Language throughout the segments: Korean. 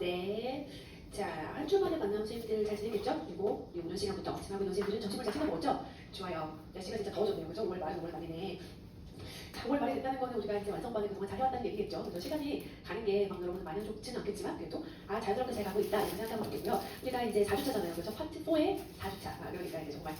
네. 자, 한 주 만에 만나는 선생님들 잘 지내겠죠? 그리고 오늘 시간부터 지나고 있는 선생님들은 점심을 잘 챙겨 먹었죠? 좋아요. 날씨가 진짜 더워졌네요. 그죠? 5월 말은 5월 말이네. 자, 5월 말이 됐다는 거는 우리가 이제 완성반을 그동안 잘해왔다는 얘기겠죠. 그래서 시간이 가는 게 막 여러분 많이 좋지는 않겠지만 그래도 자연스럽게 잘 가고 있다 이런 생각하고 있고요. 우리가 이제 4주차잖아요. 그래서 파트 4의 4주차. 그러니까 이제 정말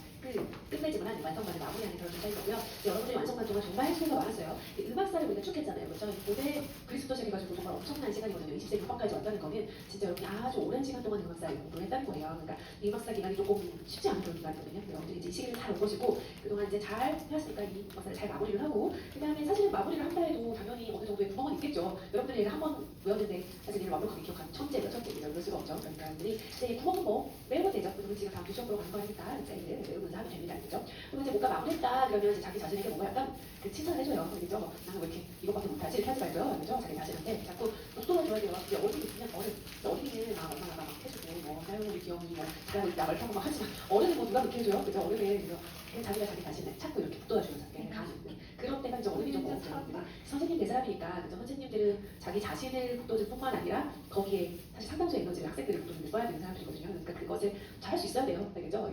끝내지만 완성반을 마무리하는 그런 주차인 거고요. 여러분들이 완성반 동안 정말 수고가 많았어요. 음악사를 우리가 쭉 했잖아요. 그렇죠? 고대 그리스부터 시작해가지고 정말 엄청난 시간이거든요. 20세기 후반까지 왔다는 거는 진짜 여러분이 아주 오랜 시간 동안 음악사를 공부를 했다는 거예요. 그러니까 이 음악사 기간이 조금 쉽지 않은 그런 기간이거든요. 여러분들이 이제 이 시기를 잘 온 것이고 그동안 이제 잘 해왔으니까 이 음악사를 잘 마무리를 하고 그 다음에 사실 마무리를 한다 해도 당연히 어느 정도의 구멍은 있겠죠. 여러분들이 얘를 한번 외웠는데 사실 얘를 완벽하게 기억하는 천재죠. 이럴 수가 없죠. 그러니까 여러분들이 이 구멍은 뭐 외우면 되죠. 그리고 지금 다음 시험 보러 가는 거니까 이제 외우면서 하면 됩니다. 그죠? 그리고 이제 뭔가 마무리했다 그러면 이제 자기 자신에게 뭔가 약간 칭찬을 해줘요. 그죠? 나는 왜 이렇게 이것밖에 못하지? 이렇게 하지 말고요. 그죠? 자기 자신한테 자꾸 속도를 줘야 돼요. 이제 어른이 그냥 어린이는 엄마가 막 해주고 뭐 사용우리 귀여움이 뭐 그다음에 나를 타고 막 하지만 어른은 뭐 누가 그렇게 해줘요? 그죠? 어른은 자기가 자기 자신을 찾고 이렇게 북돋아주면서 가는 그런 때가 이제 어른이 좀 없죠. 선생님 내 사람이니까 그죠? 선생님들은 자기 자신을 북돋을 뿐만 아니라 거기에 사실 상당수의 에너지를 학생들이 북돋을 써야 되는 사람들이거든요. 그러니까 그것을 잘할 수 있어야 돼요. 그죠?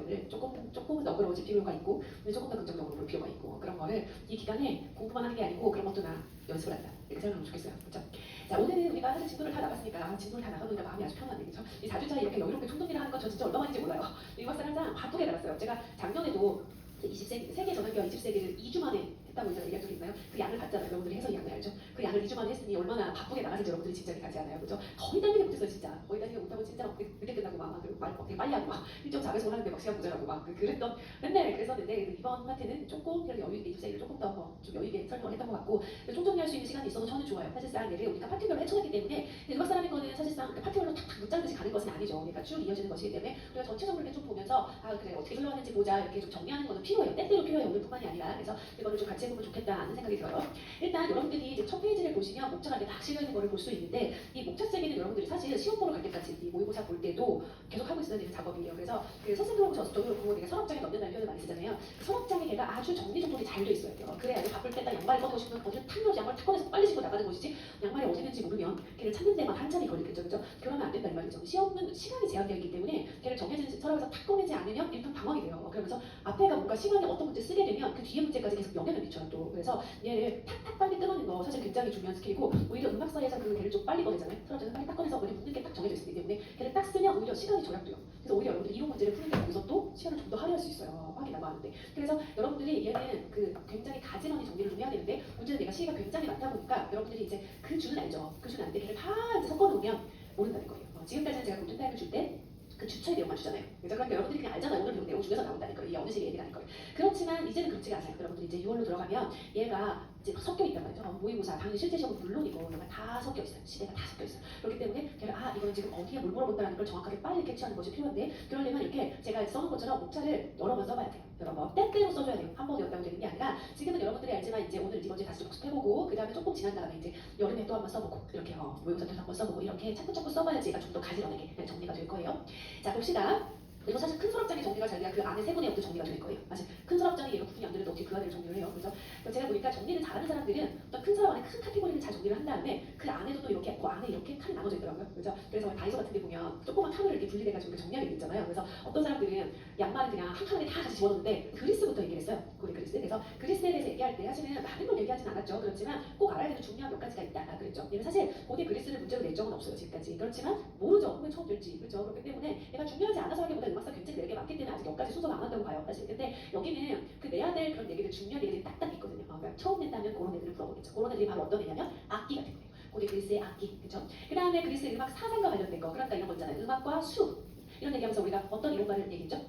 조금 너그러워질 필요가 있고 조금 더 긍정적으로 볼 필요가 있고 그런 거를 이 기간에 공부만 하는 게 아니고 그런 것도 나 연습을 한다. 이렇게 생각하면 좋겠어요. 그렇죠? 자, 오늘은 우리가 사실 진도를 다 나갔으니까 진도를 다 나가보니까 마음이 아주 편하네. 그렇죠? 이 4주차에 이렇게 여유롭게 총동리를 하는 건 저 진짜 얼마만인지 몰라요. 이 박사를 항상 바쁘게 나갔어요. 제가 작년에도 20세기, 세계 전환기와 20세기를 2주 만에 했다고 제가 얘기한 적이 있나요? 그 양을 봤잖아요. 여러분들이 해서 이 양을 알죠? 그 양을 2주 만에 했으니 얼마나 바쁘게 나가는지 여러분들이 짐작이 가지 않아요. 그죠? 거의 다니게 못했어요, 진짜. 거의 다니게 못하고 진짜 막 늦게 끝나고 막 되게 빨리 하고 막 1.4배속 하는데 막 시간 모자라고 막 그랬던 맨날 그랬었는데 이번 파트는 조금 그래도 여유 있게 20세기를 조금 더 좀 여유 있게 설명을 했던 것 같고 총정리할 수 있는 시간이 있어서 저는 좋아요. 사실상 얘를 우리가 파트별로 해쳐냈기 때문에 음악사라는 거는 사실상 파트별로 탁탁 문자듯이 가는 것은 아니죠. 그러니까 쭉 이어지는 것이기 때문에 우리가 전체적으로 이렇게 좀 보면서 그래 어떻게 흘러가는지 보자 이렇게 좀 정리하는 것은 필요해요. 때때로 필요해요. 오늘뿐만이 아니라 그래서 이거를 좀 같이 해보면 좋겠다는 생각이 들어요. 일단 여러분들이 이제 첫 페이지를 보시면 목차가 이렇게 딱 실려 있는 거를 볼 수 있는데 이 목차 세기는 여러분들이 사실 시험 보러 갈 때까지 이 모의고사 볼 때도 계속 하고 있어야 되는 작업이에요. 그래서 그 선생님하고 저도 그렇고 내가 서랍장에 넣는다는 표현을 많이 쓰잖아요. 그 서랍장에 걔가 아주 정리정돈이 잘 돼 있어야 돼요. 그래야 바쁠 때 딱 양말을 꺼내고 싶으면 어디를 탁 넣어서 양말 탁 꺼내서 빨리 신고 나가는 것이지 양말이 어디 있는지 모르면 걔를 찾는 데만 한참이 걸리겠죠. 그죠? 그러면 안 된다는 말이죠. 시험은 시간이 제한되어 있기 때문에 걔를 정해진 서랍에서 탁 꺼내지 않으면 일단 방황이 돼요. 그러면서 앞에가 뭔가 시간에 어떤 문제 쓰게 되면 그 뒤에 문제까지 계속 영향을 미쳐요 또. 그래서 얘를 탁탁 빨리 끊어내는 거 사실 굉장히 중요한 스킬이고 오히려 음악사에서 그 걔를 좀 빨리 꺼내잖아요. 서랍장에서 빨리 딱 꺼내서 어디 묻는 게 딱 정해져 있기 때문에 걔를 딱 쓰면 오히려 시간이 절약돼요. 그래서 오히려 여러분들 이론 문제를 푸는 데 거기서 또 시간을 좀 더 할애할 수 있어요. 확인하고 하는데. 그래서 여러분들이 얘는 굉장히 가지런히 정리를 좀 해야 되는데 문제는 내가 시기가 굉장히 많다 보니까 여러분들이 이제 그 주는 알죠. 그 주는 아는데 걔를 다 이제 섞어놓으면 모른다는 거예요. 지금까지는 제가 골든타임을 줄 때 그 주차의 내용만 주잖아요. 그래서 그러니까 여러분들이 그냥 알잖아요. 오늘 배운 내용 중에서 나온다니까. 이게 어느 식의 얘기가 아닐 거예요. 그렇지만 이제는 그렇지가 않아요. 여러분들이 이제 6월로 들어가면 얘가 이제 섞여 있단 말이죠. 모의고사, 당연히 실제 시험은 물론이고 얘가 다 섞여 있어요. 시대가 다 섞여 있어요. 그렇기 때문에 걔가 이건 지금 어디에 뭘 물어본다는 걸 정확하게 빨리 캐치하는 것이 필요한데 그러려면 이렇게 제가 써놓은 것처럼 목차를 여러 번 써봐야 돼요. 여러 번 때때로 써줘야 돼요. 한 번에 연다고 되는 게 아니라 지금은 여러분들이 알지만 이제 오늘 이번 주에 다시 좀 복습해보고 그 다음에 조금 지난 다음에 이제 여름에 또 한번 써보고 이렇게 모의고사 때 한번 써보고 이렇게 차근차근 써봐야지 얘가 좀 더 가지런하게 정리가 될 거예요. 자 봅시다. 그리고 사실 큰 서랍장이 정리가 잘 돼야 그 안에 세 분의 역도 정리가 될 거예요. 사실 큰 서랍장이 얘가 부분이 안 되는데 어떻게 그 안을 정리를 해요. 그래서 제가 보니까 정리를 잘하는 사람들은 어떤 큰 서랍 안에 큰 카테고리를 잘 정리를 한 다음에 그 안에도 또 이렇게 그 안에 이렇게 칸이 나눠져 있더라고요. 그죠? 그래서 다이소 같은 데 보면 조그만 칸으로 이렇게 분리돼가지고 이렇게 정리하게 돼 있잖아요. 그래서 어떤 사람들은 양말을 그냥 한 칸에 다 같이 집어넣는데 그리스부터 얘기를 했어요. 고대 그리스. 그래서 그리스에 대해서 얘기할 때 사실은 많은 걸 얘기하진 않았죠. 그렇지만 꼭 알아야 되는 중요한 몇 가지가 있다. 그랬죠. 얘는 사실 고대 그리스를 문제로 낼 적은 없어요. 지금까지. 그렇지만 모르죠. 그러면 처음 들지. 그렇죠? 그렇기 때문에 얘가 중요하지 않아서 하기보다 음악사 굉장히 내게 많기 때문에 아직 여기까지 순서가 안 한다고 봐요. 사실. 근데 여기는 그 내야 될 그런 얘기들 중요한 얘기들이 딱딱 있거든요. 그러니까 처음 낸다면 그런 애들을 물어보겠죠. 그런 애들이 바로 어떤 애냐면 악기 같은 거예요. 고대 그리스의 악기. 그렇죠? 그 다음에 그리스의 음악 사상과 관련된 거. 그러니까 이런 거 있잖아요. 음악과 수. 이런 얘기하면서 우리가 어떤 이론가를 얘기했죠?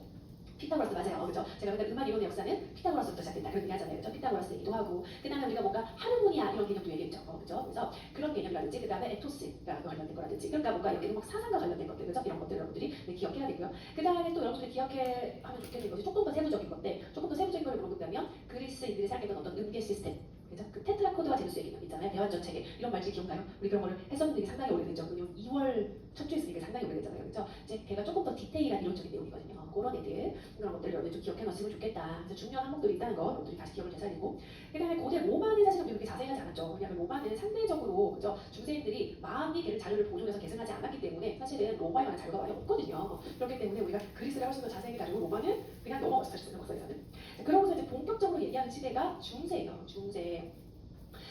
피타고라스 맞아요. 그죠? 제가 맨날 음악 이론의 역사는 피타고라스부터 시작된다. 그런 얘기 하잖아요. 그죠? 피타고라스 얘기도 하고 그 다음에 우리가 뭔가 하르모니아 이런 개념도 얘기했죠. 그죠? 그래서 그런 개념이라든지 그 다음에 에토스가 관련된 거라든지 그러니까 뭔가 여기 음악 사상과 관련된 것들 그죠? 이런 것들 여러분들이 기억해야 되고요. 그 다음에 또 여러분들이 기억해 하면 좋겠는 것이 조금 더 세부적인 건데 조금 더 세부적인 걸 물어본다면 그리스인들이 생각했던 어떤 음계 시스템 그죠? 그 테트라코드와 제누스의 개념 있잖아요. 대환전 체계 이런 말들 기억나요? 우리 그런 거를 했었는데 상당히 오래됐죠. 왜냐면 2월 첫 주에 쓰니까 상당히 오래됐잖아요. 그렇죠? 이제 걔가 조금 더 디테일한 이론적인 내용이거든요. 그런 애들, 그런 것들을 여러분들 좀 기억해 놨으면 좋겠다. 그래서 중요한 항목들이 있다는 거 여러분들이 다시 기억을 되살리고, 그다음에 고대 로마는 사실은 그렇게 자세하지 않았죠. 왜냐하면 로마는 상대적으로 그죠? 중세인들이 마음이 걔를 자료를 보존해서 계승하지 않았기 때문에 사실은 로마에 관한 자료가 많이 없거든요. 그렇기 때문에 우리가 그리스를 훨씬 더 자세하게 가지고 로마는 그냥 넘어갔어요. 사실 역사에서는. 그러고서 이제 본격적으로 얘기하는 시대가 중세예요. 중세.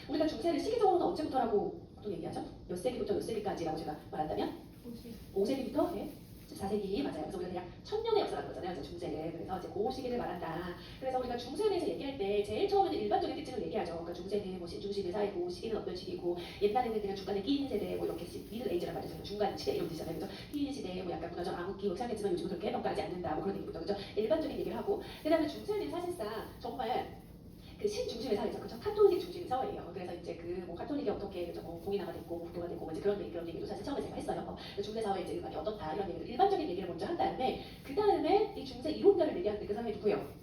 우리가 중세를 시기적으로는 언제부터라고 보통 얘기하죠? 몇 세기부터 몇 세기까지라고 제가 말한다면 5세기부터 14세기 맞아요. 그래서 우리가 그냥 1000년의 역사라고 그러잖아요. 이제 중세를. 그래서 이제 그 시기를 말한다. 그래서 우리가 중세에 대해서 얘기할 때 제일 처음에는 일반적인 특징을 얘기하죠. 그러니까 중세는 뭐 신중시대 사이고 시기는 어떤 시기고 옛날에는 그냥 중간에 끼인 세대 뭐 이렇게 미들 에이지란 말이죠. 중간 시대 이런 뜻이잖아요. 그래서 끼인 시대 뭐 약간 문화적 암흑기 뭐 생각했지만 요즘은 그렇게 평가하지 않는다. 뭐 그런 얘기부터 그죠? 일반적인 얘기를 하고 그다음에 중세는 사실상 정말 그 신중심의 사회죠. 그렇죠? 카톨릭 중심의 사회예요. 그래서 이제 그 뭐 카톨릭이 어떻게 그죠? 뭐 공인화가 됐고 국교가 됐고 뭐 이제 그런 얘기도 사실 처음에 제가 했어요. 중세 사회 이제 일반이 어떻다 이런 얘기를 일반적인 얘기를 먼저 한 다음에 그 다음에 이 중세 이론가를 얘기하는데 그 사람이 누구예요?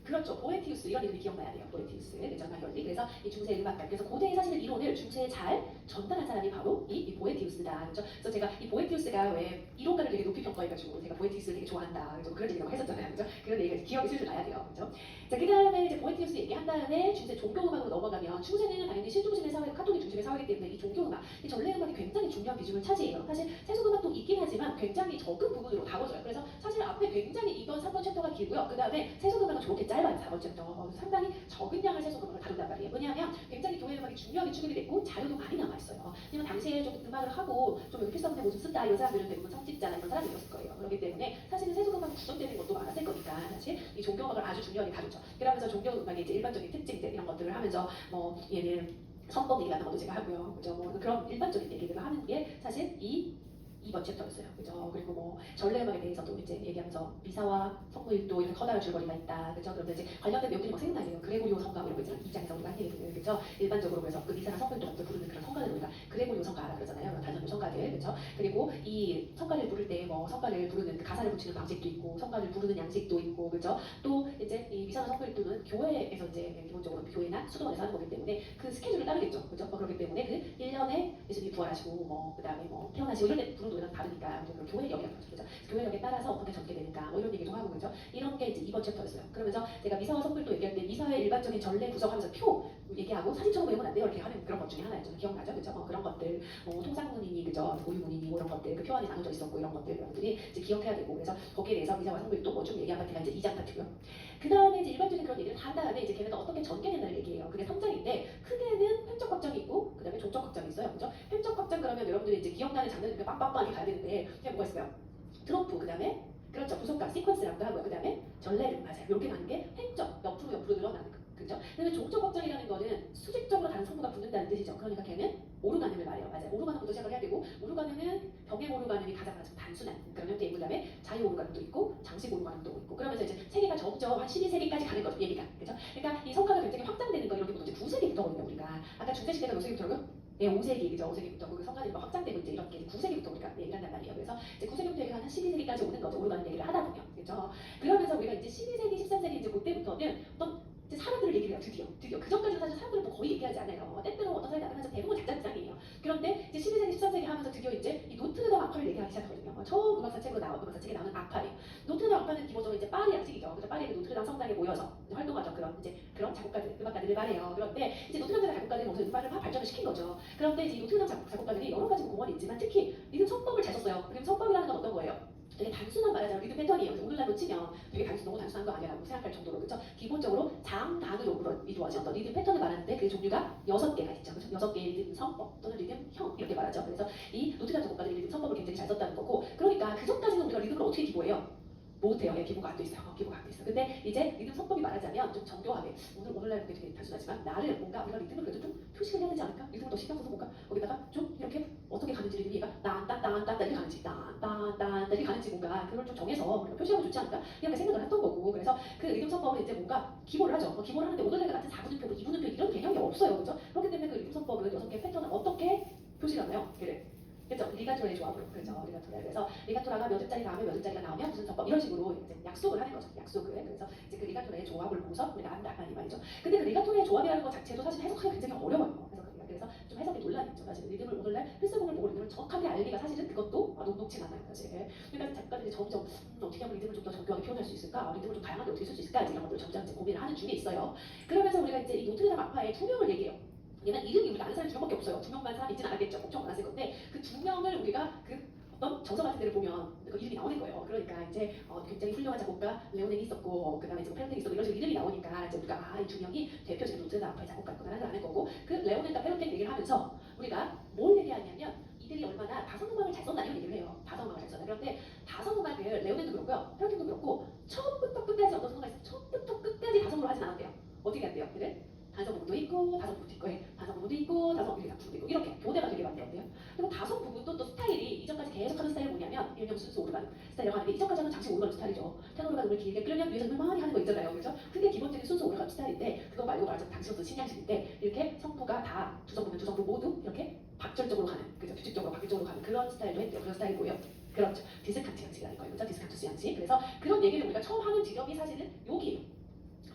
그렇죠. 보에티우스 이런 이름이 기억나야 돼요. 보에티우스, 전하결리. 그래서 이 중세 일반가. 그래서 고대에 사실은 이론을 중세에 잘 전달한 사람이 바로 이 보에티우스다. 그렇죠. 그래서 제가 이 보에티우스가 왜 이론가를 되게 높이 평가해가지고 제가 보에티우스를 되게 좋아한다. 그래서 그런 얘기를 했었잖아요. 그렇죠. 그런 얘기가 기억이 슬슬 나야 돼요. 그렇죠. 자, 그 다음에 이제 보에티우스 얘기한 다음에 중세 종교음악으로 넘어가면 중세는 당연히 신중심의 사회, 카톨릭 중심의 사회이기 때문에 이 종교음악, 이 전래음악이 굉장히 중요한 비중을 차지해요. 사실 세속음악도 있긴 하지만 굉장히 적은 부분으로 다뤄져요. 그래서 사실 앞에 굉장히 2번, 3번 챕터가 길고요. 그 다음에 세속음악은 저렇게 짧아요. 4번 챕터. 상당히 적은 양의 세속음악을 다룬단 말이에요. 왜냐하면 굉장히 교회 음악이 중요하게 추격이 됐고 자료도 많이 남아있어요. 왜냐면 당시에 좀 음악을 하고 좀 여기 필사문에 뭐 좀 쓴다 이런 사람들은 대부분 성직자나 이런 사람들이었을 거예요. 그렇기 때문에 사실은 세속음악이 구성되는 것도 많았을 거니까 사실 이 종교음악을 아주 중요하게 다루죠. 그러면서 종교음악의 이제 일반적인 특징들 이런 것들을 하면서 뭐 얘는 성법 얘기 같은 것도 제가 하고요. 그죠? 뭐 그런 일반적인 얘기들을 하는 게 사실 이 2번 챕터였어요. 그죠? 그리고 뭐 전래음악에 대해서도 이제 얘기하면서 미사와 성물도 이렇게 커다란 줄거리가 있다. 그죠? 그런데 이제 관련된 내용들이 막 생각나요. 그레고리오 성가 이런 거 있잖아요. 2장에서 우리가 한 얘기들. 그죠? 일반적으로 그래서 그 미사나 성물도 먼저 부르는 그런 성가를 우리가 그레고리오 성가라 그러잖아요. 그런 단전교 성가들. 그죠? 그리고 이 성가를 부를 때 뭐 성가를 부르는 그 가사를 붙이는 방식도 있고 성가를 부르는 양식도 있고 그죠? 또 이제 이 미사나 성물도는 교회에서 이제 기본적으로 교회나 수도원에서 하는 거기 때문에 그 스케줄을 따르겠죠. 그죠? 그렇기 때문에 그 1년에 예수님이 부활하시고 뭐 그다음에 뭐 태어나시고 이런 때 부르는 노래랑 다르니까 교회력이라고 하죠. 그죠? 교회력에 따라서 어떻게 전개되는가 뭐 이런 얘기도 하고 그죠? 이런 게 이제 2번 챕터였어요. 그러면서 제가 미사와 성불도 얘기할 때 미사의 일반적인 전례 구성하면서 표 얘기하고 사진처럼 외우면 안 돼요. 이렇게 하는 그런 것 중에 하나였죠. 기억나죠? 그죠? 그런 것들 뭐 통상문이니 그죠? 고유문이니 뭐 이런 것들 그 표 안에 나눠져 있었고 이런 것들 여러분들이 이제 기억해야 되고 그래서 거기에 대해서 미사와 성불도 뭐 좀 얘기한 파트가 이제 2장 파트고요. 그 다음에 이제 일반적인 그런 얘기를 한 다음에 이제 걔네가 어떻게 전개된다는 얘기예요. 그게 3장인데 크게는 횡적 확장이 있고 그 다음에 종적 확장이 있어요. 그죠? 횡적 확장 그러면 여러분들이 이제 기억나는 장면이 빵빵빵하게 가야 되는데 그게 뭐가 있어요? 트로프 그 다음에 그렇죠 부속감 시퀀스라고도 하고요. 그 다음에 전래를 맞아요. 이렇게 가는 게 횡적 옆으로 늘어나는 거. 그죠? 근데 종적 확장이라는 거는 수직적으로 다른 성부가 붙는다는 뜻이죠. 그러니까 걔는 오르가즘을 말해요. 맞아요. 오르가즘부터 시작을 해야 되고 오르가즘은 병행 오르가즘이 가장 단순한 그런 형태이고 그다음에 자유 오르가즘도 있고 장식 오르가즘도 있고 그러면서 이제 세계가 점점 한 12세기까지 가는 거죠. 얘기가. 그죠? 그러니까 이 성과가 굉장히 확장되는 거 이런 게 이제 9세기부터거든요. 우리가 아까 중세 시대가 몇 세기부터요? 네, 5세기, 그죠? 5세기부터 그 성가들이 확장되고 이제 이런 게 9세기부터 우리가 얘기를 한단 말이에요. 그래서 이제 9세기부터 얘기하는 12세기까지 오는 거죠. 오르가는 얘기를 하다 보면, 그죠? 그러면서 우리가 이제 12세기, 13세기 이제 그때부터는 어떤 이제 사람들을 얘기를 해요. 드디어. 그 전까지는 사실 사람들을 뭐 거의 얘기하지 않아요. 때때로 어떤 사람이 나타나서 대부분 작자부장이에요. 그런데 이제 12세기, 13세기 하면서 드디어 이제 이 노트르담 악파를 얘기하기 시작하거든요. 처음 음악사책에 나오는 악파예요. 노트르담 악파는 기본적으로 이제 파리 양식이죠. 그래서 파리의 노트르담 성당에 모여서 활동하죠. 그런 작곡가들, 음악가들을 말해요. 그런데 이제 노트르담 작곡가들이 거기서 음악을 막 발전을 시킨 거죠. 그런데 이제 이 노트르담 작곡가들이 여러 가지 공헌이 있지만 특히 리듬 성법을 잘 썼어요. 리듬 성법이라는 건 어떤 거예요? 되게 단순한 말하자면 리듬 패턴이에요. 그래서 오늘날로 치면 되게 너무 단순한 거 아니라고 생각할 정도로 그렇죠? 기본적으로 장단으로 이루어진 어떤 리듬 패턴을 말하는데 그 종류가 6개가 있죠. 그렇죠? 6개의 리듬 성법 또는 리듬형 이렇게 말하죠. 그래서 이 노트르담 작곡가들이 리듬 성법을 굉장히 잘 썼다는 거고 그러니까 그 전까지는 우리가 리듬을 어떻게 기보해요? 못해요. 예, 기부가 안 돼 있어요. 기부가 안 돼 있어. 근데 이제 리듬 성법이 말하자면 좀 정교하게 오늘날 그게 되게 단순하지만 나를 뭔가 우리가 리듬을 그래도 좀 표시를 해야 되지 않을까? 리듬을 더 신경 써서 뭔가 거기다가 좀 이렇게 어떻게 가는지 리듬이 얘가 딴딴딴딴 이렇게 가는지 딴딴딴 이렇게 가는지 뭔가 그걸 좀 정해서 우리가 표시하면 좋지 않을까? 이렇게 생각을 했던 거고 그래서 그 리듬 성법을 이제 뭔가 기보를 하죠. 기보를 하는데 오늘날 같은 4분음표, 2분음표 이런 개념이 없어요. 그렇죠? 그렇기 때문에 그 리듬 성법은 6개의 패턴을 어떻게 표시를 하나요? 걔를 그렇죠. 리가토의 조합으로 그렇죠. 리가토라 그래서 리가토라가 몇 음짜리가 나오면 몇 음짜리가 나오면 무슨 성법 이런 식으로 이제 약속을 하는 거죠. 약속을 그래서 이제 그 리가토의 조합을 보고서 우리가 안다 이 말이죠. 근데 그 리가토의 조합이라는 것 자체도 사실 해석하기 굉장히 어려워요. 해석하기가 그래서 좀 해석에 논란이 있죠. 사실 리듬을 오늘날 필수곡을 보고 리듬을 정확하게 알기가 사실은 그것도 녹록지 않아요. 사실. 그러니까 작가들이 점점 어떻게 하면 리듬을 좀 더 정교하게 표현할 수 있을까? 리듬을 좀 다양하게 어떻게 쓸 수 있을까? 이런 것들을 점점 이제 고민을 하는 중에 있어요. 그러면서 우리가 이제 이 노트르담 아파의 두 명을 얘기해요. 얘는 이름이 우리가 아는 사람이 두 명밖에 없어요. 두 명만 사람 있지는 않았겠죠. 엄청 많았을 건데 그 두 명을 우리가 그 어떤 정서 같은 데를 보면 그 이름이 나오는 거예요. 그러니까 이제 굉장히 훌륭한 작곡가 레오넨이 있었고 그 다음에 지금 페르텐이 있었고 이런 식으로 이름이 나오니까 이제 우리가 이 두 명이 대표적인 노트르담 아파의 작곡가구나를 아는 거고 그 레오넨과 페르텐 얘기를 하면서 우리가 뭘 얘기하냐면 이들이 얼마나 다성음악을 잘 썼다 이런 얘기를 해요. 다성음악을 잘 썼다. 그런데 다성음악을 레오넨도 그렇고요. 페르텐도 그렇고 처음부터 끝까지 어떤 성우가 있어요. 처음부터 끝까지 다성으로 하진 않았대요. 어떻게 한대요? 그래? 단성 부분도 있고 다성 부분도 있고 단성 부분도 있고 다성 부분도 있고 이렇게 교대가 되게 많대요. 그리고 다성 부분도 또 스타일이 이전까지 계속 하는 스타일이 뭐냐면 일명 순수 오르간 스타일이라고 하는데 이전까지는 잠시 오르간 스타일이죠. 테너르가 노래 길게 끌면 위에서 음을 많이 하는 거 있잖아요. 그렇죠? 그게 기본적인 순수 오르간 스타일인데 그거 말고 말하자면 당시로서 신양식인데 이렇게 성부가 다 두성부면 두성부 모두 이렇게 박절적으로 가는 그죠? 규칙적으로 박격적으로 가는 그런 스타일도 했대요. 그런 스타일이고요. 그렇죠. 디스칸트 양식이라는 거예요. 그렇죠? 디스칸투스 양식. 그래서 그런 얘기를 우리가 처음 하는 지점이 사실은 여기예요.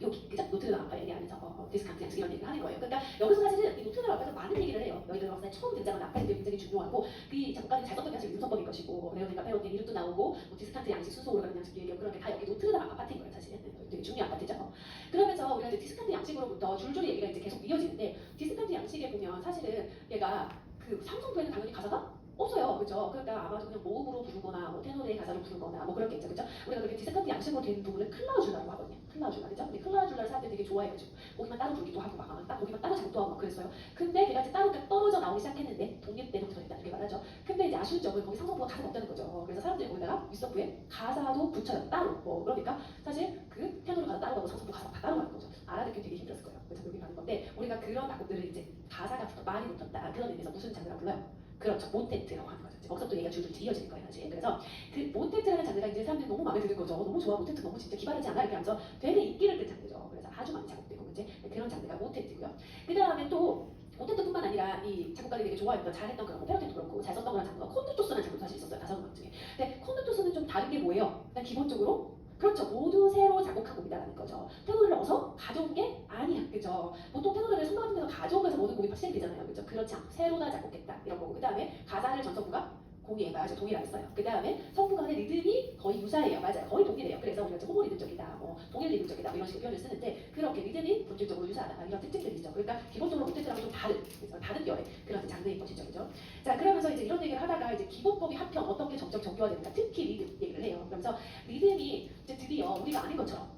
여기 그죠? 노트르담 아파 얘기하면서 디스칸트 양식 이런 얘기를 하는 거예요. 그러니까 여기서 사실은 이 노트르담 아파에서 많은 얘기를 해요. 너희들 막상 처음 등장하는 아파들이 굉장히 중요하고 그 작곡가들이 잘 썼던 게 사실 윤서법인 것이고 레오넨과 페르텐 이름도 나오고 뭐 디스칸트 양식 순서 오르가는 양식 얘기하고 그런 게 다 여기 노트르담 아파트인 거예요. 사실은 되게 중요한 아파트죠. 그러면서 우리가 이제 디스칸트 양식으로부터 줄줄이 얘기가 이제 계속 이어지는데 디스칸트 양식에 보면 사실은 얘가 그 삼성부에는 당연히 가사가 없어요. 그죠? 그러니까 아마도 그냥 모음으로 부르거나 뭐 테노르의 가사로 부르거나 뭐 그렇겠죠. 그죠? 우리가 그렇게 디스칸트 양식으로 된 부분을 클라우줄라고 하거든요. 클라우줄라. 그죠? 근데 클라우줄라를 사람들이 되게 좋아해가지고 거기만 따로 부르기도 하고 막 거기만 따로 작곡도 하고 막 그랬어요. 근데 걔가 이제 따로 떨어져 나오기 시작했는데 독립되는 들어있다 이렇게 말하죠. 근데 이제 아쉬운 점은 거기 상성부가 가사가 없다는 거죠. 그래서 사람들이 거기다가 윗서부에 가사도 붙여요. 따로. 뭐 그러니까 사실 그 테노르 가사 따로 가고 상성부 가사가 다 따로 가는 거죠. 알아듣기 되게 힘들었을 거예요. 그래서 여기 가는 건데 우리가 그런 작곡들을 이제 가사가 많이 붙었다. 그런 의미에서 무슨 장르라고 불러요? 그렇죠. 모테트라고 하는 거죠. 거기서 또 얘기가 줄줄 이어질 거예요. 사실. 그래서 그 모테트라는 장르가 이제 사람들이 너무 마음에 드는 거죠. 너무 좋아. 모테트 너무 진짜 기발하지 않아? 이렇게 하면서 되게 인기를 끈 장르죠. 그래서 아주 많이 작곡되고 이제 그런 장르가 모테트고요. 그 다음에 또 모테트뿐만 아니라 이 작곡가들이 되게 좋아했던 잘했던 그런 페르텐도 그렇고 잘 썼던 그런 장르가 콘두토스라는 장르도 사실 있었어요. 다성음악 중에. 근데 콘두토스는 좀 다른 게 뭐예요? 그냥 기본적으로 그렇죠. 모두 새로 작곡한 곡이다라는 거죠. 테너를 넣어서 가져온 게 아니야. 그죠? 보통 테너를 선거 같은 데서 가져온 거에서 모든 곡이 시작이 되잖아요. 그죠? 그렇지 않고 새로 다 작곡했다. 이런 거고. 그 다음에 가사를 전성부가 공유해 맞아요. 동일하게 써요. 그 다음에 성부 간의 리듬이 거의 유사해요. 맞아요. 거의 동일해요. 그래서 우리가 호모 리듬적이다, 뭐 동일 리듬적이다, 뭐 이런 식의 표현을 쓰는데 그렇게 리듬이 본질적으로 유사하다. 이런 특징들이 있죠. 그러니까 기본적으로 모테트랑은 좀 다른, 그래서 다른 결의 그런 장르인 것이죠. 그죠? 자, 그러면서 이제 이런 얘기를 하다가 이제 기본법이 한편 어떻게 점점 정교화됩니까? 특히 리듬 얘기를 해요. 그러면서 리듬이 이제 드디어 우리가 아는 것처럼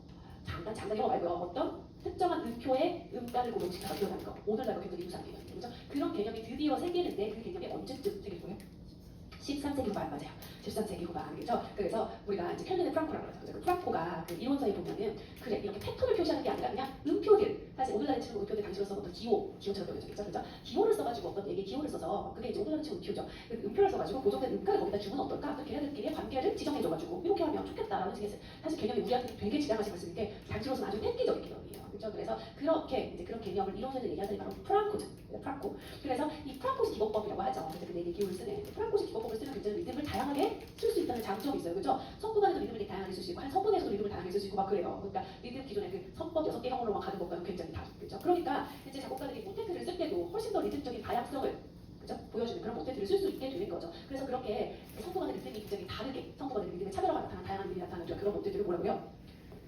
장단 이런 거 말고요. 어떤 특정한 음표의 음가를 고정시켜서 표현하는 거. 오늘날과 굉장히 유사한 개념이죠. 그죠? 그런 개념이 드디어 생기는데 그 개념이 언제쯤 생길 거예요? 13세기 후반 맞아요. 13세기 후반 그죠? 그래서 우리가 이제 켈빈의 프랑코라고 그러죠. 그 프랑코가 그 이론서에 보면은 그래 이렇게 패턴을 표시하는 게 아니라 그냥 음표들 사실 오늘날에 치는 음표들 당시로 써봤던 기호처럼 표현되죠. 그죠? 기호를 써가지고 어떤 얘기 기호를 써서 그게 이제 오늘날에 치는 음표죠. 그 음표를 써가지고 고정된 음가를 거기다 주면 어떨까? 또 걔네들끼리의 관계를 지정해줘가지고 이렇게 하면 좋겠다라는 식의 사실 개념이 우리한테 되게 지당하신 말씀인데 당시로서는 아주 획기적인 개념이에요. 그렇죠? 그래서 그렇게 이제 그런 개념을 이론서에서 얘기하는 바로 프랑코죠. 프랑코. 그래서 이 프랑코식 기법법이라고 하죠. 그래서 그 네개 기호를 쓰는 프랑코식 기법법을 쓰면 굉장히 리듬을 다양하게 쓸 수 있다는 장점이 있어요. 그죠? 성분 간에도 리듬을 되게 다양하게 쓸 수 있고 한 성분에서도 리듬을 다양하게 쓸 수 있고 막 그래요. 그러니까 리듬 기존의 그 선법 6개 형으로만 가는 것과는 굉장히 다르죠. 그러니까 이제 작곡가들이 모테트를 쓸 때도 훨씬 더 리듬적인 다양성을 그죠? 보여주는 그런 모테트를 쓸 수 있게 되는 거죠. 그래서 그렇게 성분 간의 리듬이 굉장히 다르게 성분 간의 리듬의 차별화가 나타나는 다양한 리듬이 나타나는 그런 모테트를 뭐라고요?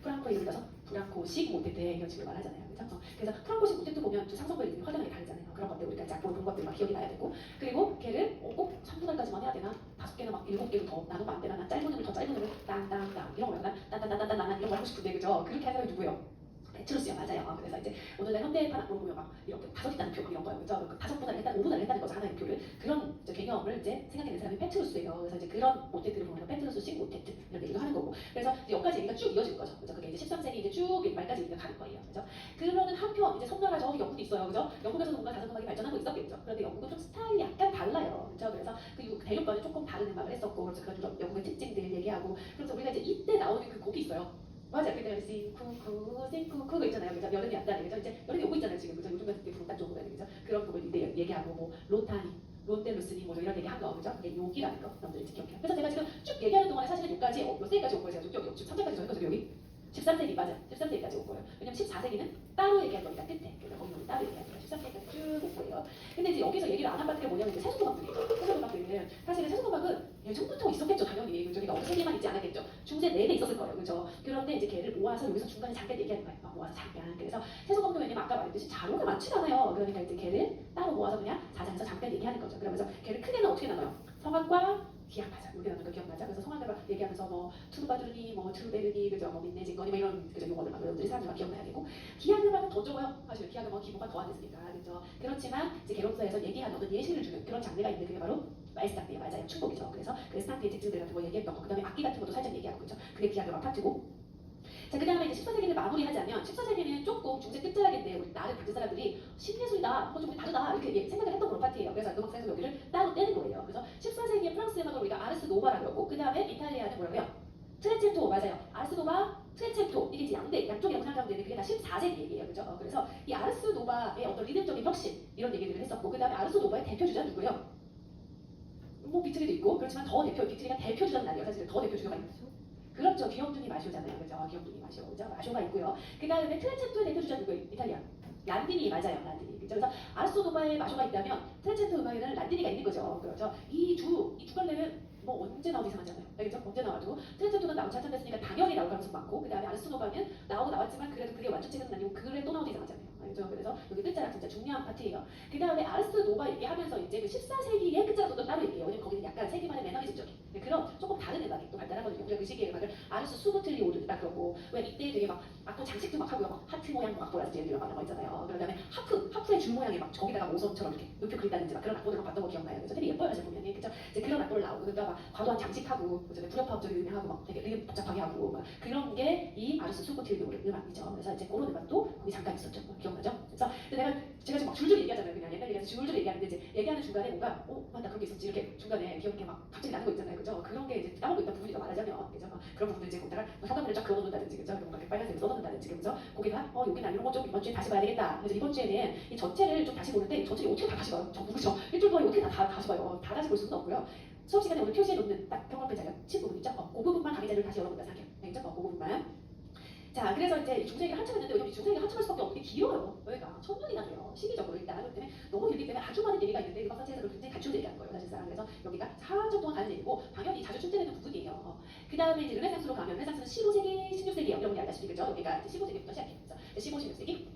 프랑코의 이름을 따서 프랑코식 모테트 이런 식으로 말하잖아요. 그렇죠? 그래서 프랑코식 모테트 보면 두 상성부의 리듬이 확연하게 다르잖아요. 그런 것들 우리가 이제 앞으로 본 것들 막 기억이 나야 되고 그리고 걔를 꼭 3분할까지만 해야 되나? 5개나 막 7개로 더 나누면 안 되나? 난 짧은 음을 더 짧은 음을 땅땅땅 이런 거나 딴딴딴딴딴 이런 거 하고 싶은데 그죠? 그렇게 하는 사람이 누구예요? 페트루스요. 맞아요. 그래서 이제 오늘날 현대판 악보를 보면 막 이렇게 5이 있다는 표 이런 거예요. 그죠? 5분할을 했다는 5분할을 했다는 거죠. 하나의 표를. 그런 개념을 이제 생각해낸 사람이 페트루스예요. 그래서 이제 그런 모테트를 보면 페트루스식 모테트 이런 얘기를 하는 거고. 그래서 이제 여기까지 얘기가 쭉 이어질 거죠. 그죠? 그게 이제 13세기 이제 쭉 말까지 얘기가 가는 거예요. 그죠? 그러는 한편 이제 섬나라 저기 영국이 있어요. 그죠? 영국에서도 뭔가 다성음악이 발전하고 있었겠죠. 그런데 영국은 좀 스타일이 약간 달라요. 그죠? 그래서 그 대륙과는 조금 다른 음악을 했었고 그래서 그런 영국의 특징들 얘기하고 그래서 우리가 이제 이때 나오는 그 곡이 있어요. 맞아요. 그때 싱쿠쿠 그거 있잖아요. 그죠? 여름이 왔다는 거죠. 이제 여름이 오고 있잖아요. 지금 그죠? 요즘 같은 때 딱 좋은 거예요. 그죠? 그런 부분 이때 얘기하고 뭐 로타니 롯데루스니 뭐 이런 얘기한 거 그죠? 이게 욕이라는 거 여러분들 이제 기억해요. 그래서 제가 지금 쭉 얘기하는 동안에 사실은 여기까지 몇 세기까지 온 거예요. 제가 쭉 3세까지 저 했거든요. 여기 13세기 맞아. 13세기까지 온 거예요. 왜냐면 14세기는 따로 얘기한 거니까 끝에. 그래서 거기 따로 얘기한 거예요. 13세기까지 쭉 온 거예요. 근데 이제 여기서 얘기를 안 한 파트가 뭐냐면 이제 세속음악들이에요. 세속음악들은 사실은 세속음악은 예전부터 있었겠죠. 당연히. 그죠? 그러니까 어느 세기만 있지 않았겠죠. 중세 내내 있었을 거예요. 그죠? 그런데 이제 걔를 모아서 여기서 중간에 잠깐 얘기하는 거예요. 모아서 잠깐. 그래서 세속음악도 왜냐면 아까 말했듯이 자료가 많지 않아요. 그러니까 이제 걔를 따로 모아서 그냥 자장에서 잠깐 얘기하는 거죠. 그러면서 걔를 크게는 어떻게 나눠요? 성악과 기악가자 이렇게 나누는 거 기억나죠? 그래서 성악을 얘기하면서 뭐 투르바두르니, 뭐 트루베르니, 그죠? 뭐 민네진거니 뭐 이런 그죠? 용어들 막 여러분들이 사람들 막 기억나야 되고 기악음악은 더 적어요. 사실 기악음악 기본가 더 안 됐으니까 그죠? 그렇지만 이제 개론서에서 얘기하는 어떤 예시를 주는 그런 장르가 있는 그게 바로 말스탁이에요. 맞아요. 충곡이죠. 그래서 그 스탕트의 특징들 같은 거 얘기했던 거, 그다음에 악기 같은 것도 살짝 얘기하고 그죠? 그게 기악음악 파트고. 자, 그 다음에 이제 14세기를 마무리하자면 14세기는 조금 중세 끝자락인데 우리 나를 받은 사람들이 신예술이다, 그건 좀 다르다 이렇게 생각을 했던 그런 파트예요. 그래서 음악사에서 여기를 따로 떼는 거예요. 그래서 14세기의 프랑스 음악을 우리가 아르스 노바라고 그러고 그 다음에 이탈리아는 뭐라고요? 트레체토 맞아요. 아르스 노바, 트레체토 이게 이제 양쪽이라고 생각하면 되는데 그게 다 14세기 얘기예요. 그죠? 그래서 이 아르스 노바의 어떤 리듬적인 혁신 이런 얘기들을 했었고 그 다음에 아르스 노바의 대표 주자 누구예요? 뭐 비트리도 있고 그렇지만 더 비트리가 대표 주자는 아니에요. 사실 더 대표 주자가 있어요. 그렇죠. 귀염둥이 마쇼잖아요. 그죠? 귀염둥이 마쇼. 그죠? 마쇼가 있고요. 그 다음에 트레체토의 대표 주자 누구예요? 이탈리아. 란디니 맞아요. 란디니. 그죠? 그래서 아르소노바에 마쇼가 있다면 트레체토 음악에는 란디니가 있는 거죠. 그렇죠? 이 두 갈래는 뭐 언제 나오지 이상하잖아요. 알겠죠? 언제 나와도 트레체토는 나온 지 한참 됐으니까 당연히 나올 가능성 많고 그 다음에 아르소노바는 나오고 나왔지만 그래도 그게 완전체는 아니고 그래 또 나오지 이상하잖아요. 알죠? 그래서 여기 끝자락 진짜 중요한 파트예요. 그 다음에 아르스노바 얘기하면서 이제 그 14세기의 끝자락도 또 따로 얘기해요. 왜냐면 거기는 약간 세기만의 매너리즘적인 그런 조금 다른 음악이 또 발달하거든요. 우리가 그 시기의 음악을 아르스 수브틀리오드다 그러고 왜 이때 되게 막 악보 장식도 막 하고요. 막 하트 모양 막 보라지 이런 거 있잖아요. 그다음에 하프의 줄 모양이 막 저기다가 모선처럼 이렇게 높여 그린다든지 막 그런 악보들 막 봤던 거 기억나요. 그래서 되게 예뻐요. 사실 보면 그죠? 이제 그런 악보를 나오고 그러니까 막 과도한 장식하고 그다음에 불협화음적인 음향하고 막 되게 복잡하게 하고 막 그런 게 이 아르스 수브틀리오드 음악이죠. 그래서 이제 그런 음악도 거기 잠깐 있었죠. 기억나죠? 그래서 제가 지금 막 줄줄이 얘기하잖아요. 그냥 옛날 얘기해서 줄줄이 얘기하는데 이제 얘기하는 중간에 뭔가 맞다 그런 게 있었지 이렇게 중간에 기억이 막 갑자기 나는 거 있잖아요. 그죠? 그런 게 이제 까먹고 있던 부분이 더 많아지면 그죠? 그런 부분들 이제 거기다가 현관문을 쫙 그어놓는다든지 그죠? 뭔가 빨간색으로 써놓는다든지 그죠? 거기가 여기는 이런 거 좀 이번 주에 다시 봐야 되겠다. 그래서 이번 주에는 이 전체를 좀 다시 보는데 전체를 어떻게 다 다시 봐요? 전부 그죠? 일주일 동안 어떻게 다 다시 봐요? 다 다시 볼 수는 없고요. 수업 시간에 오늘 표시해 놓는 딱 평범한 자료 10부분 있죠? 그 부분만 강의 자료를 다시 열어본다 생각해요. 알겠죠? 그 부분만. 자, 그래서 이제 중세기가 한참 했는데 왜냐면 중세기가 한참 할 수밖에 없는 게 길어요. 그러니까 1000년이나 돼요. 시기적으로 일단 그렇기 때문에 너무 길기 때문에 아주 많은 얘기가 있는데 음악 자체에서 굉장히 간추려 얘기하는 거예요. 사실상. 그래서 여기가 4년 동안 가는 얘기고 당연히 자주 출제되는 부분이에요. 그 다음에 이제 르네상스로 가면 르네상스는 15세기, 16세기예요. 여러분이 알다시피 그죠? 여기가 이제 15세기부터 시작해요. 그래서 15, 16세기